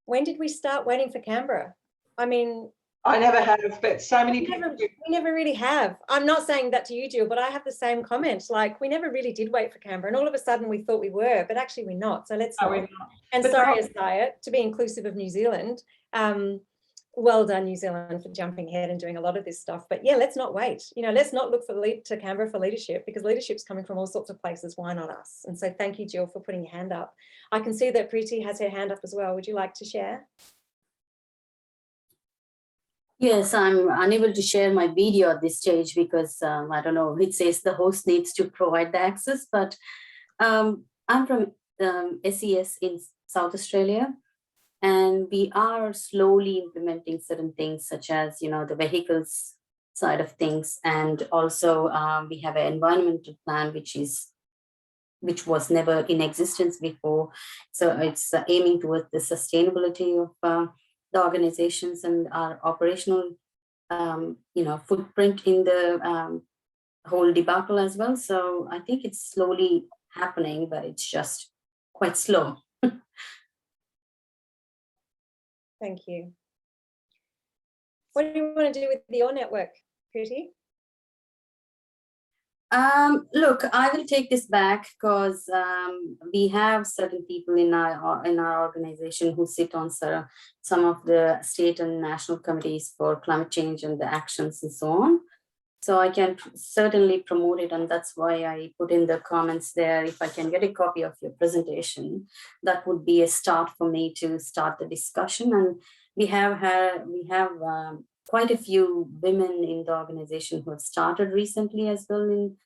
When did we start waiting for Canberra? I mean, I never have, but so many people do. We never really have. I'm not saying that to you, Jill, but I have the same comment. Like, we never really did wait for Canberra, and all of a sudden we thought we were, but actually we're not. So let's not. And sorry, Isaiah, to be inclusive of New Zealand. Well done, New Zealand, for jumping ahead and doing a lot of this stuff. But yeah, let's not wait. Let's not look to Canberra for leadership, because leadership's coming from all sorts of places. Why not us? And so thank you, Jill, for putting your hand up. I can see that Preeti has her hand up as well. Would you like to share? Yes, I'm unable to share my video at this stage because I don't know, it says the host needs to provide the access, but I'm from SES in South Australia, and we are slowly implementing certain things such as, the vehicles side of things. And also we have an environmental plan, which was never in existence before. So it's aiming towards the sustainability of the organizations and our operational, footprint in the whole debacle as well. So I think it's slowly happening, but it's just quite slow. Thank you. What do you want to do with your network, Preeti? Look, I will take this back because we have certain people in our organization who sit on some of the state and national committees for climate change and the actions and so on. So I can certainly promote it, and that's why I put in the comments there. If I can get a copy of your presentation, that would be a start for me to start the discussion. And we have quite a few women in the organization who have started recently as well in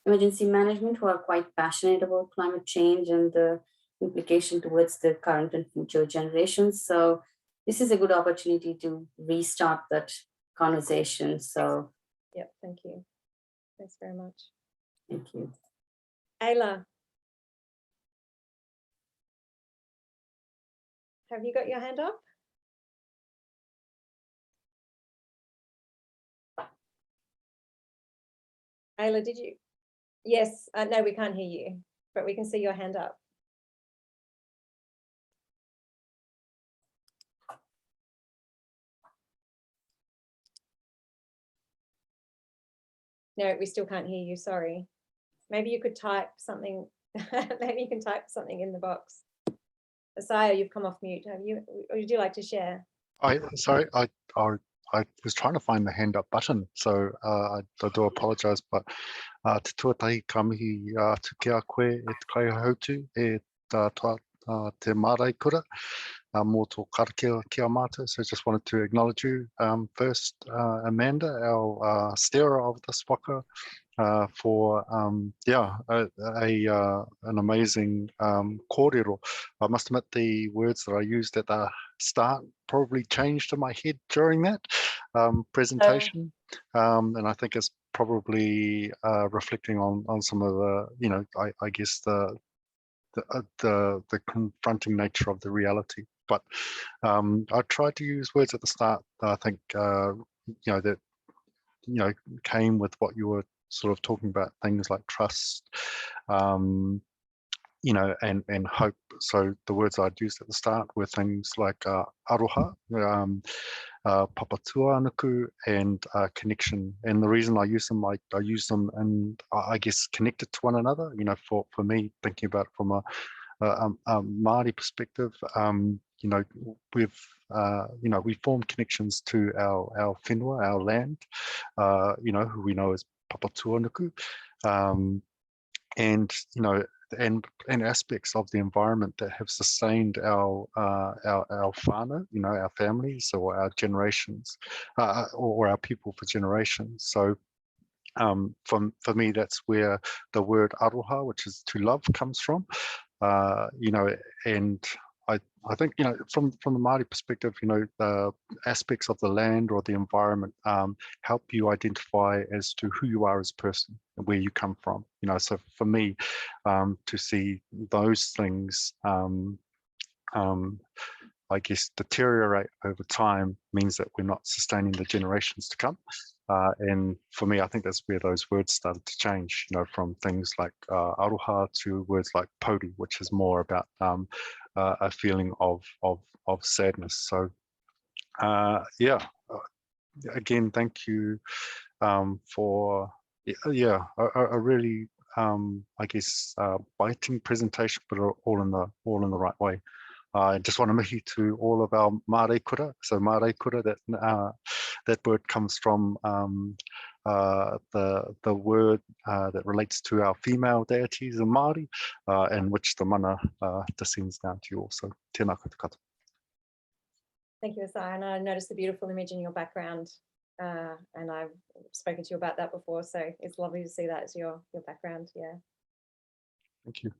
emergency management, who are quite passionate about climate change and the implication towards the current and future generations. So this is a good opportunity to restart that conversation. So yeah, thank you. Thanks very much. Thank you. Ayla, have you got your hand up? Ayla, did you? Yes, no, we can't hear you, but we can see your hand up. No, we still can't hear you, sorry. Maybe you could type something, maybe you can type something in the box. Isaiah, you've come off mute, have you? Or would you like to share? Sorry, I I was trying to find the hand up button, so I do apologise, but te tuatahi ka mihi atu ki a koe e te kaiahautu e te marae kura mō tō karakia ki a mātou. So just wanted to acknowledge you first, Amanda, our steerer of this waka, for an amazing kōrero. I must admit the words that I used at the start probably changed in my head during that presentation, and I think it's probably reflecting on some of the, I guess the confronting nature of the reality. But I tried to use words at the start that I think that came with what you were sort of talking about, things like trust, and hope. So the words I'd used at the start were things like aroha, papatuanuku, and connection. And the reason I use them, I use them and I guess connected to one another. For me, thinking about it from a Māori perspective, we form connections to our whenua, our land, who we know as papatuanuku, and aspects of the environment that have sustained our whānau, our families or our generations, or our people for generations. So for me, that's where the word aroha, which is to love, comes from. And I think, from the Māori perspective, the aspects of the land or the environment help you identify as to who you are as a person and where you come from. So for me, to see those things, I guess, deteriorate over time means that we're not sustaining the generations to come. And for me, I think that's where those words started to change, from things like aroha to words like pori, which is more about a feeling of sadness. So again, thank you for a really I guess biting presentation, but all in the right way. I just want to mihi to all of our marae kura. So marae kura, that word comes from the word that relates to our female deities in Māori, and which the mana descends down to you also. Tēnā koutou katoa. Thank you, Asai. And I noticed the beautiful image in your background, and I've spoken to you about that before, so it's lovely to see that as your background. Yeah. Thank you.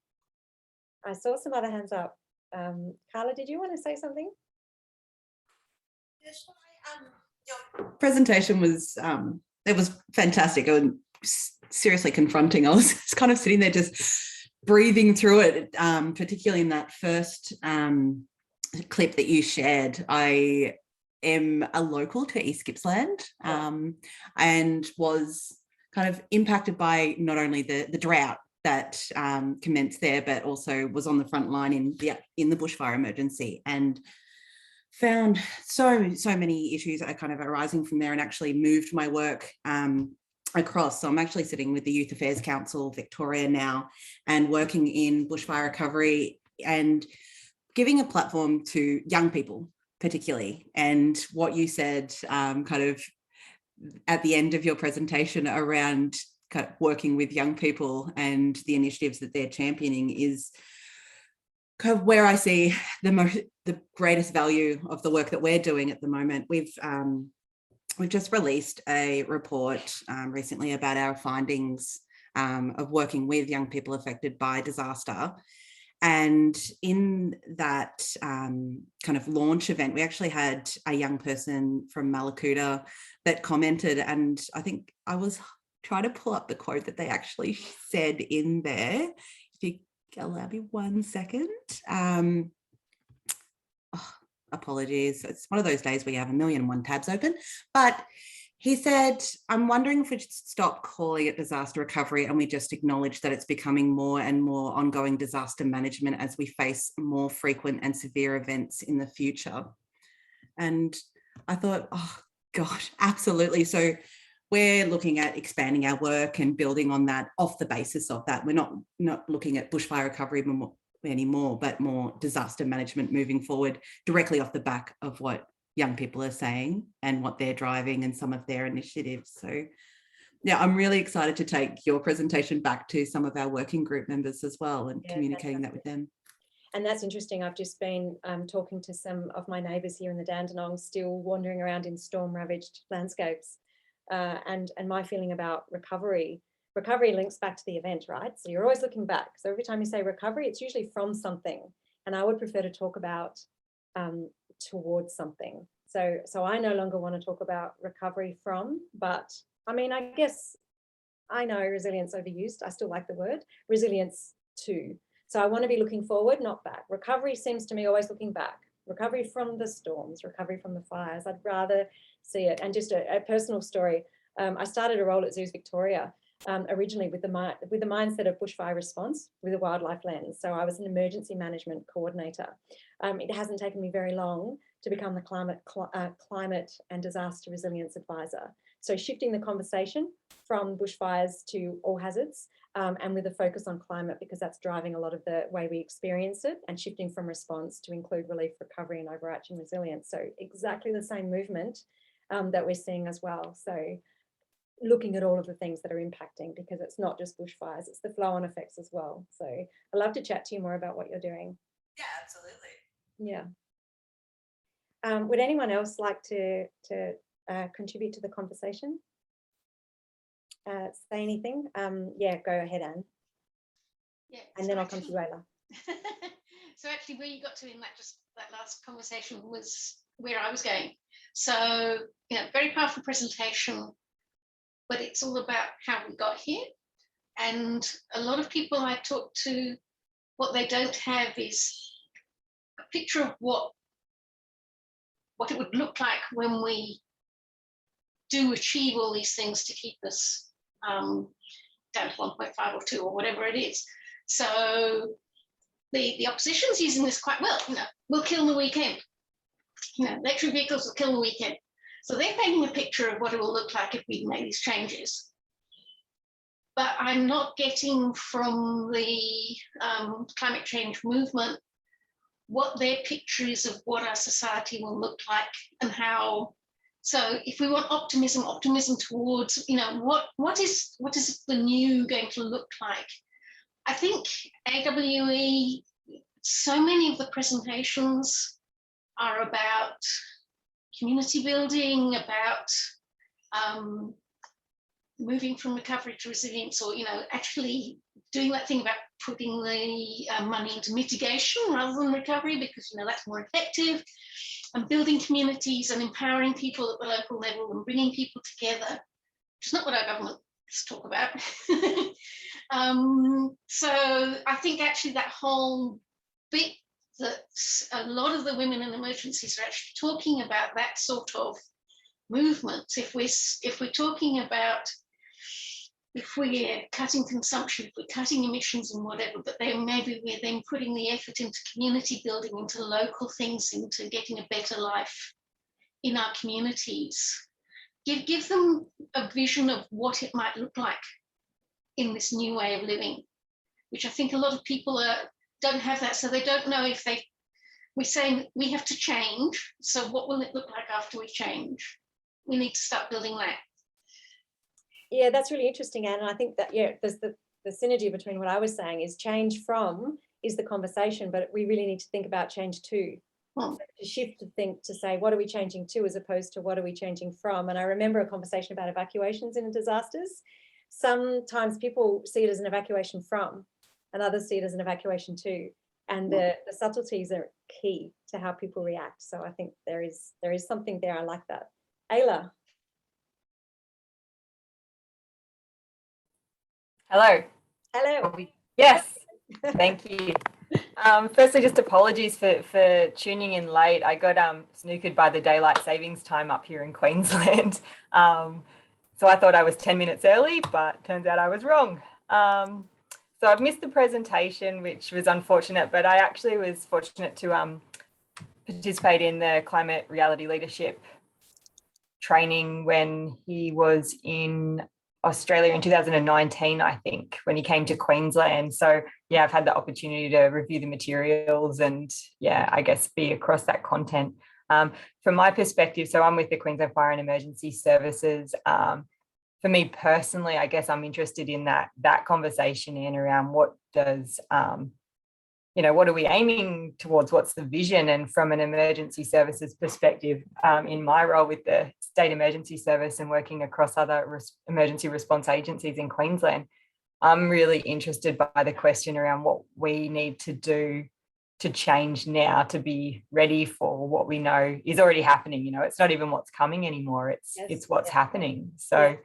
I saw some other hands up. Carla, did you want to say something? Yes, your presentation was it was fantastic. It was seriously confronting. I was kind of sitting there just breathing through it, particularly in that first clip that you shared. I am a local to East Gippsland, and was kind of impacted by not only the drought that commenced there, but also was on the front line in the bushfire emergency, and found so many issues are kind of arising from there, and actually moved my work across. So I'm actually sitting with the Youth Affairs Council Victoria now, and working in bushfire recovery and giving a platform to young people particularly. And what you said kind of at the end of your presentation around kind of working with young people and the initiatives that they're championing is kind of where I see the greatest value of the work that we're doing at the moment. We've just released a report recently about our findings of working with young people affected by disaster. And in that kind of launch event, we actually had a young person from Malakuta that commented, and I think I was trying to pull up the quote that they actually said in there. If you allow me 1 second. Apologies. It's one of those days where you have 1,000,001 tabs open. But he said, I'm wondering if we should stop calling it disaster recovery and we just acknowledge that it's becoming more and more ongoing disaster management as we face more frequent and severe events in the future. And I thought, oh gosh, absolutely. So we're looking at expanding our work and building on that off the basis of that. We're not looking at bushfire recovery anymore, but more disaster management moving forward directly off the back of what young people are saying and what they're driving and some of their initiatives. So yeah, I'm really excited to take your presentation back to some of our working group members as well and communicating that with them. And that's interesting. I've just been talking to some of my neighbours here in the Dandenong, still wandering around in storm-ravaged landscapes, and my feeling about recovery. Recovery links back to the event, right? So you're always looking back. So every time you say recovery, it's usually from something. And I would prefer to talk about towards something. So I no longer want to talk about recovery from, but I mean, I guess I know resilience overused. I still like the word resilience to. So I want to be looking forward, not back. Recovery seems to me always looking back. Recovery from the storms, recovery from the fires. I'd rather see it. And just a personal story. I started a role at Zoos Victoria originally with the mindset of bushfire response with a wildlife lens. So I was an emergency management coordinator. It hasn't taken me very long to become the climate and disaster resilience advisor. So shifting the conversation from bushfires to all hazards and with a focus on climate, because that's driving a lot of the way we experience it, and shifting from response to include relief, recovery and overarching resilience. So exactly the same movement that we're seeing as well. So looking at all of the things that are impacting, because it's not just bushfires, it's the flow-on effects as well. So I'd love to chat to you more about what you're doing. Yeah, absolutely. Yeah. Would anyone else like to contribute to the conversation? Say anything? Yeah, go ahead, Anne. Yeah, and then I'll come to you, Ayla. So actually where you got to in that last conversation was where I was going. So, you know, very powerful presentation, but it's all about how we got here. And a lot of people I talk to, what they don't have is a picture of what it would look like when we do achieve all these things to keep us down to 1.5 or 2 or whatever it is. So the opposition's using this quite well. You know, we'll kill the weekend. You know, electric vehicles will kill the weekend. So they're painting a picture of what it will look like if we make these changes. But I'm not getting from the climate change movement what their picture is of what our society will look like and how. So if we want optimism towards, you know, what is the new going to look like? I think AWE, so many of the presentations are about community building, about moving from recovery to resilience, or, you know, actually doing that thing about putting the money into mitigation rather than recovery, because, you know, that's more effective, and building communities and empowering people at the local level and bringing people together, which is not what our governments talk about. So I think actually that whole bit, that a lot of the women in emergencies are actually talking about that sort of movement. If we're talking about, if we're cutting consumption, if we're cutting emissions and whatever, but then maybe we're then putting the effort into community building, into local things, into getting a better life in our communities. Give them a vision of what it might look like in this new way of living, which I think a lot of people don't have that. So they don't know if we're saying we have to change. So what will it look like after we change? We need to start building that. Yeah, that's really interesting, Anne. And I think that, yeah, there's the synergy between what I was saying is change from is the conversation, but we really need to think about change to. So to shift to think, to say, what are we changing to as opposed to what are we changing from? And I remember a conversation about evacuations in disasters. Sometimes people see it as an evacuation from, and others see it as an evacuation to. And the subtleties are key to how people react. So I think there is something there. I like that. Ayla. Hello. Hello. Yes, thank you. Firstly, just apologies for tuning in late. I got snookered by the daylight savings time up here in Queensland. So I thought I was 10 minutes early, but turns out I was wrong. So I've missed the presentation, which was unfortunate, but I actually was fortunate to participate in the climate reality leadership training when he was in Australia in 2019, I think, when he came to Queensland. So yeah, I've had the opportunity to review the materials and yeah, I guess be across that content. From my perspective, so I'm with the Queensland Fire and Emergency Services. For me personally, I guess I'm interested in that conversation in around what does, what are we aiming towards? What's the vision? And from an emergency services perspective, in my role with the State Emergency Service and working across other emergency response agencies in Queensland, I'm really interested by the question around what we need to do to change now to be ready for what we know is already happening. It's not even what's coming anymore, it's what's happening. So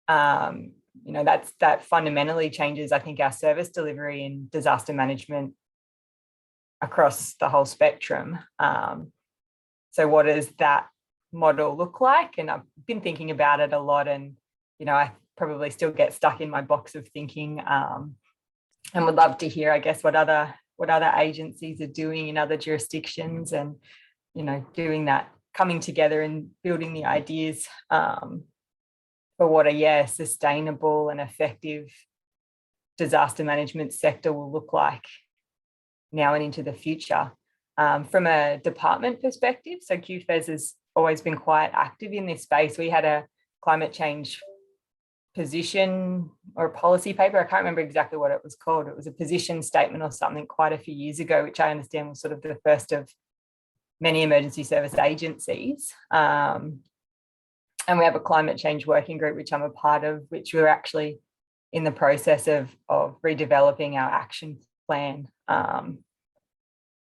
that fundamentally changes, I think, our service delivery and disaster management across the whole spectrum. So what does that model look like? And I've been thinking about it a lot, and I probably still get stuck in my box of thinking, and would love to hear, I guess, what other agencies are doing in other jurisdictions, and doing that, coming together and building the ideas for what a sustainable and effective disaster management sector will look like now and into the future. From a department perspective, so QFES has always been quite active in this space. We had a climate change position or a policy paper. I can't remember exactly what it was called. It was a position statement or something quite a few years ago, which I understand was sort of the first of many emergency service agencies. And we have a climate change working group, which I'm a part of, which we're actually in the process of redeveloping our action plan,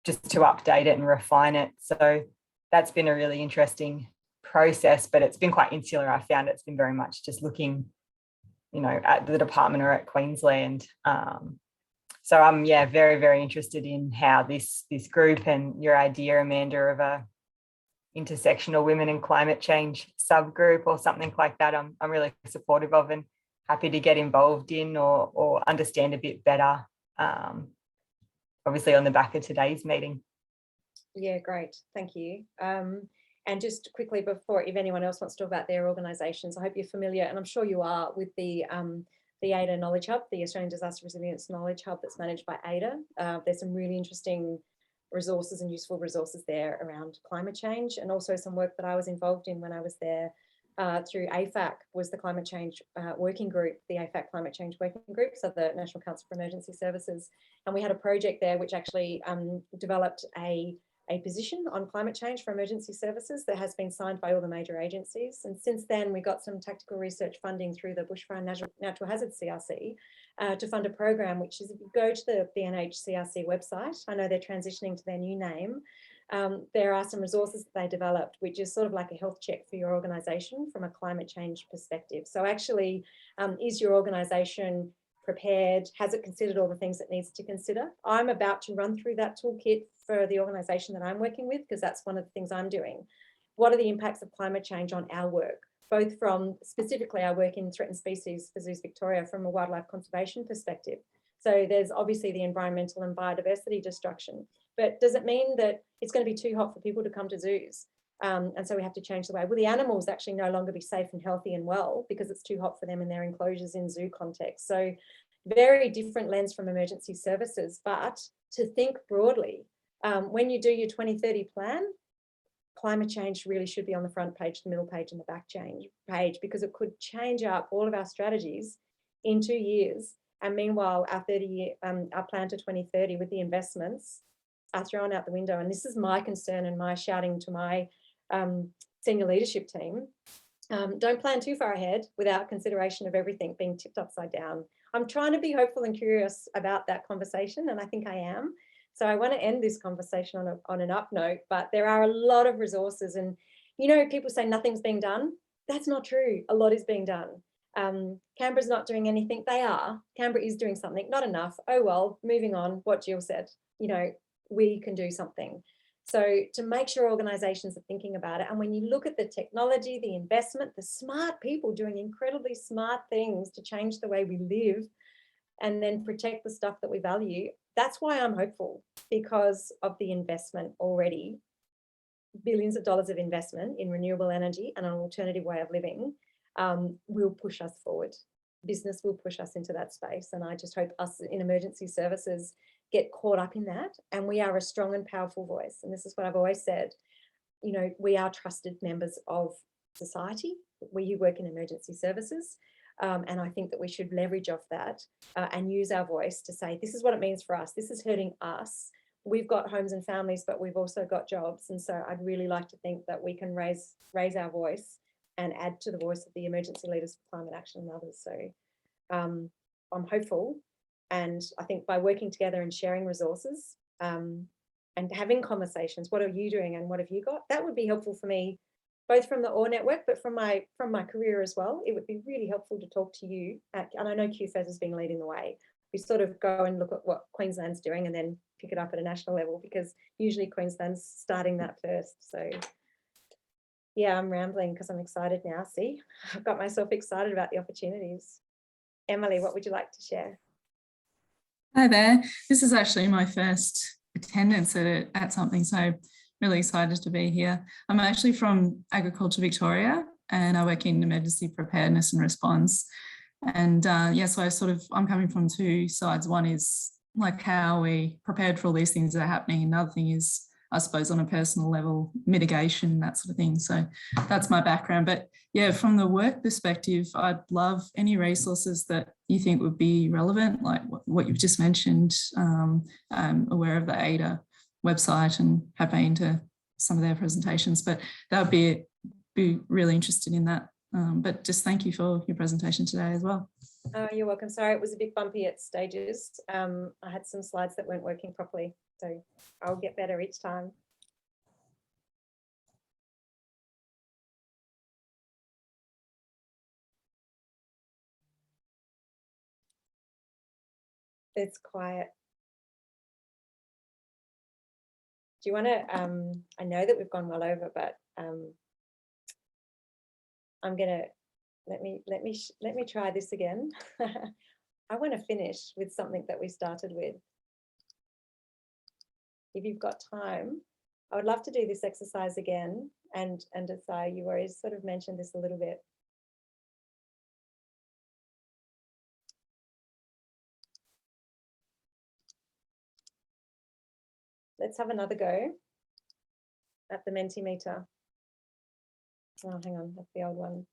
just to update it and refine it. So that's been a really interesting process, but it's been quite insular. I found it's been very much just looking at the department or at Queensland. So I'm, very, very interested in how this group and your idea, Amanda, of a intersectional women and climate change subgroup or something like that, I'm really supportive of and happy to get involved in or understand a bit better, obviously on the back of today's meeting. Yeah, great. Thank you. And just quickly before, if anyone else wants to talk about their organisations, I hope you're familiar, and I'm sure you are, with the AIDA Knowledge Hub, the Australian Disaster Resilience Knowledge Hub that's managed by AIDA. There's some really interesting resources and useful resources there around climate change, and also some work that I was involved in when I was there through AFAC was the climate change working group, the AFAC climate change working group, so the National Council for Emergency Services. And we had a project there which actually developed a position on climate change for emergency services that has been signed by all the major agencies. And since then, we got some tactical research funding through the Bushfire and Natural Hazards CRC to fund a program, which is, if you go to the BNH CRC website, I know they're transitioning to their new name, there are some resources that they developed, which is sort of like a health check for your organisation from a climate change perspective. So actually, is your organisation prepared? Has it considered all the things it needs to consider? I'm about to run through that toolkit for the organisation that I'm working with, because that's one of the things I'm doing. What are the impacts of climate change on our work, both from specifically our work in threatened species for Zoos Victoria from a wildlife conservation perspective? So there's obviously the environmental and biodiversity destruction, but does it mean that it's going to be too hot for people to come to zoos? And so we have to change the way. Will the animals actually no longer be safe and healthy and well because it's too hot for them in their enclosures in zoo context? So very different lens from emergency services, but to think broadly, when you do your 2030 plan, climate change really should be on the front page, the middle page and the back page, because it could change up all of our strategies in 2 years. And meanwhile, our plan to 2030 with the investments are thrown out the window. And this is my concern and my shouting to my senior leadership team. Don't plan too far ahead without consideration of everything being tipped upside down. I'm trying to be hopeful and curious about that conversation, and I think I am. So I want to end this conversation on an up note, but there are a lot of resources, and people say nothing's being done. That's not true. A lot is being done. Canberra's not doing anything. They are. Canberra is doing something, not enough. Oh well, moving on, what Jill said, we can do something. So to make sure organisations are thinking about it, and when you look at the technology, the investment, the smart people doing incredibly smart things to change the way we live and then protect the stuff that we value, that's why I'm hopeful, because of the investment already, billions of dollars of investment in renewable energy and an alternative way of living will push us forward. Business will push us into that space. And I just hope us in emergency services get caught up in that. And we are a strong and powerful voice. And this is what I've always said. you know, we are trusted members of society. We who work in emergency services. And I think that we should leverage off that and use our voice to say, this is what it means for us. This is hurting us. We've got homes and families, but we've also got jobs. And so I'd really like to think that we can raise our voice and add to the voice of the emergency leaders for climate action and others. So I'm hopeful. And I think by working together and sharing resources and having conversations, what are you doing and what have you got? That would be helpful for me, both from the OAR network, but from my career as well. It would be really helpful to talk to you. And I know QFES has been leading the way. We sort of go and look at what Queensland's doing and then pick it up at a national level, because usually Queensland's starting that first. So yeah, I'm rambling because I'm excited now. See, I've got myself excited about the opportunities. Emily, what would you like to share? Hi there. This is actually my first attendance at something, so really excited to be here. I'm actually from Agriculture Victoria and I work in emergency preparedness and response. And so I'm coming from two sides. One is like how we prepared for all these things that are happening. Another thing is, I suppose, on a personal level, mitigation, that sort of thing. So that's my background. But yeah, from the work perspective, I'd love any resources that you think would be relevant, like what you've just mentioned. I'm aware of the AIDA website and have been to some of their presentations, but that would be really interested in that. But just thank you for your presentation today as well. Oh, you're welcome. Sorry, it was a bit bumpy at stages. I had some slides that weren't working properly, so I'll get better each time. It's quiet. Do you want to, I know that we've gone well over, but I'm gonna, let me try this again. I want to finish with something that we started with. If you've got time, I would love to do this exercise again, and Desai, you already sort of mentioned this a little bit. Let's have another go at the Mentimeter. Oh, hang on, that's the old one.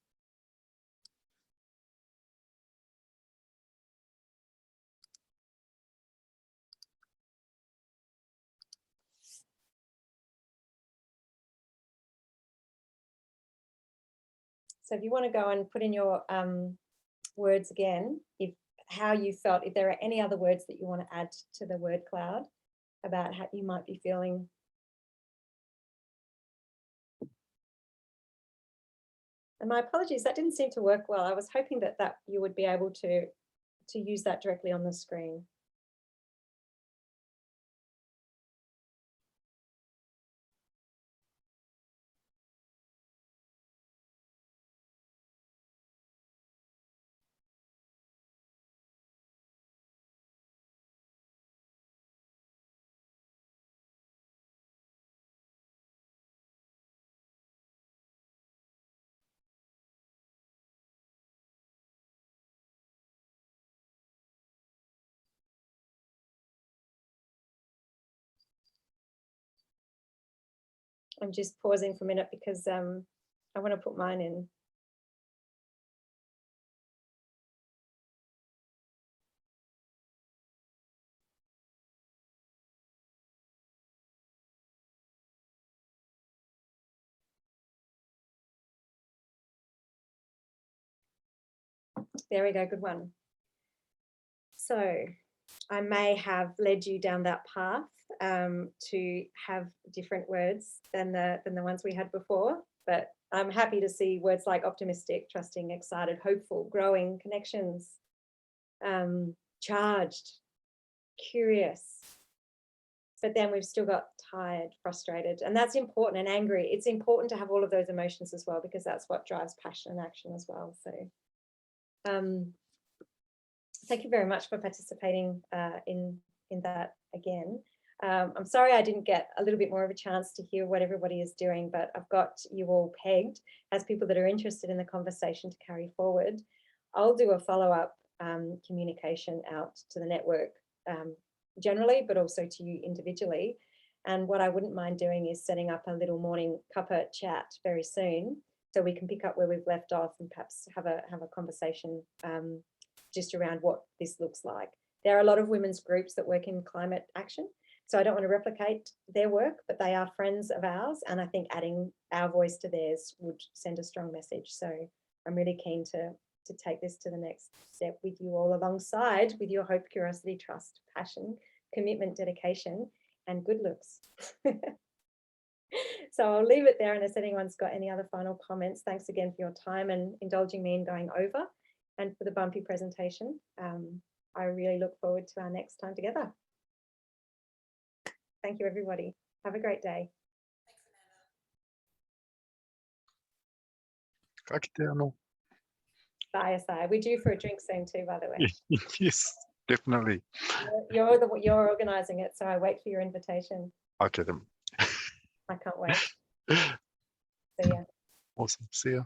So if you want to go and put in your words again, how you felt, if there are any other words that you want to add to the word cloud about how you might be feeling. And my apologies, that didn't seem to work well. I was hoping that you would be able to use that directly on the screen. I'm just pausing for a minute because I want to put mine in. There we go, good one. So I may have led you down that path to have different words than the ones we had before, but I'm happy to see words like optimistic, trusting, excited, hopeful, growing, connections, charged, curious. But then we've still got tired, frustrated, and that's important, and angry. It's important to have all of those emotions as well, because that's what drives passion and action as well. So thank you very much for participating in that again. I'm sorry I didn't get a little bit more of a chance to hear what everybody is doing, but I've got you all pegged as people that are interested in the conversation to carry forward. I'll do a follow-up communication out to the network generally, but also to you individually. And what I wouldn't mind doing is setting up a little morning cuppa chat very soon, so we can pick up where we've left off and perhaps have a conversation just around what this looks like. There are a lot of women's groups that work in climate action, so I don't want to replicate their work, but they are friends of ours, and I think adding our voice to theirs would send a strong message. So I'm really keen to take this to the next step with you all, alongside with your hope, curiosity, trust, passion, commitment, dedication, and good looks. So I'll leave it there unless anyone's got any other final comments. Thanks again for your time and indulging me in going over, and for the bumpy presentation. I really look forward to our next time together. Thank you, everybody. Have a great day. Ka kite anō. Bye, Asai. We're due for a drink soon too, by the way. Yes, definitely. You're organising it, so I wait for your invitation. Okay then. I can't wait. So yeah. Awesome. See ya.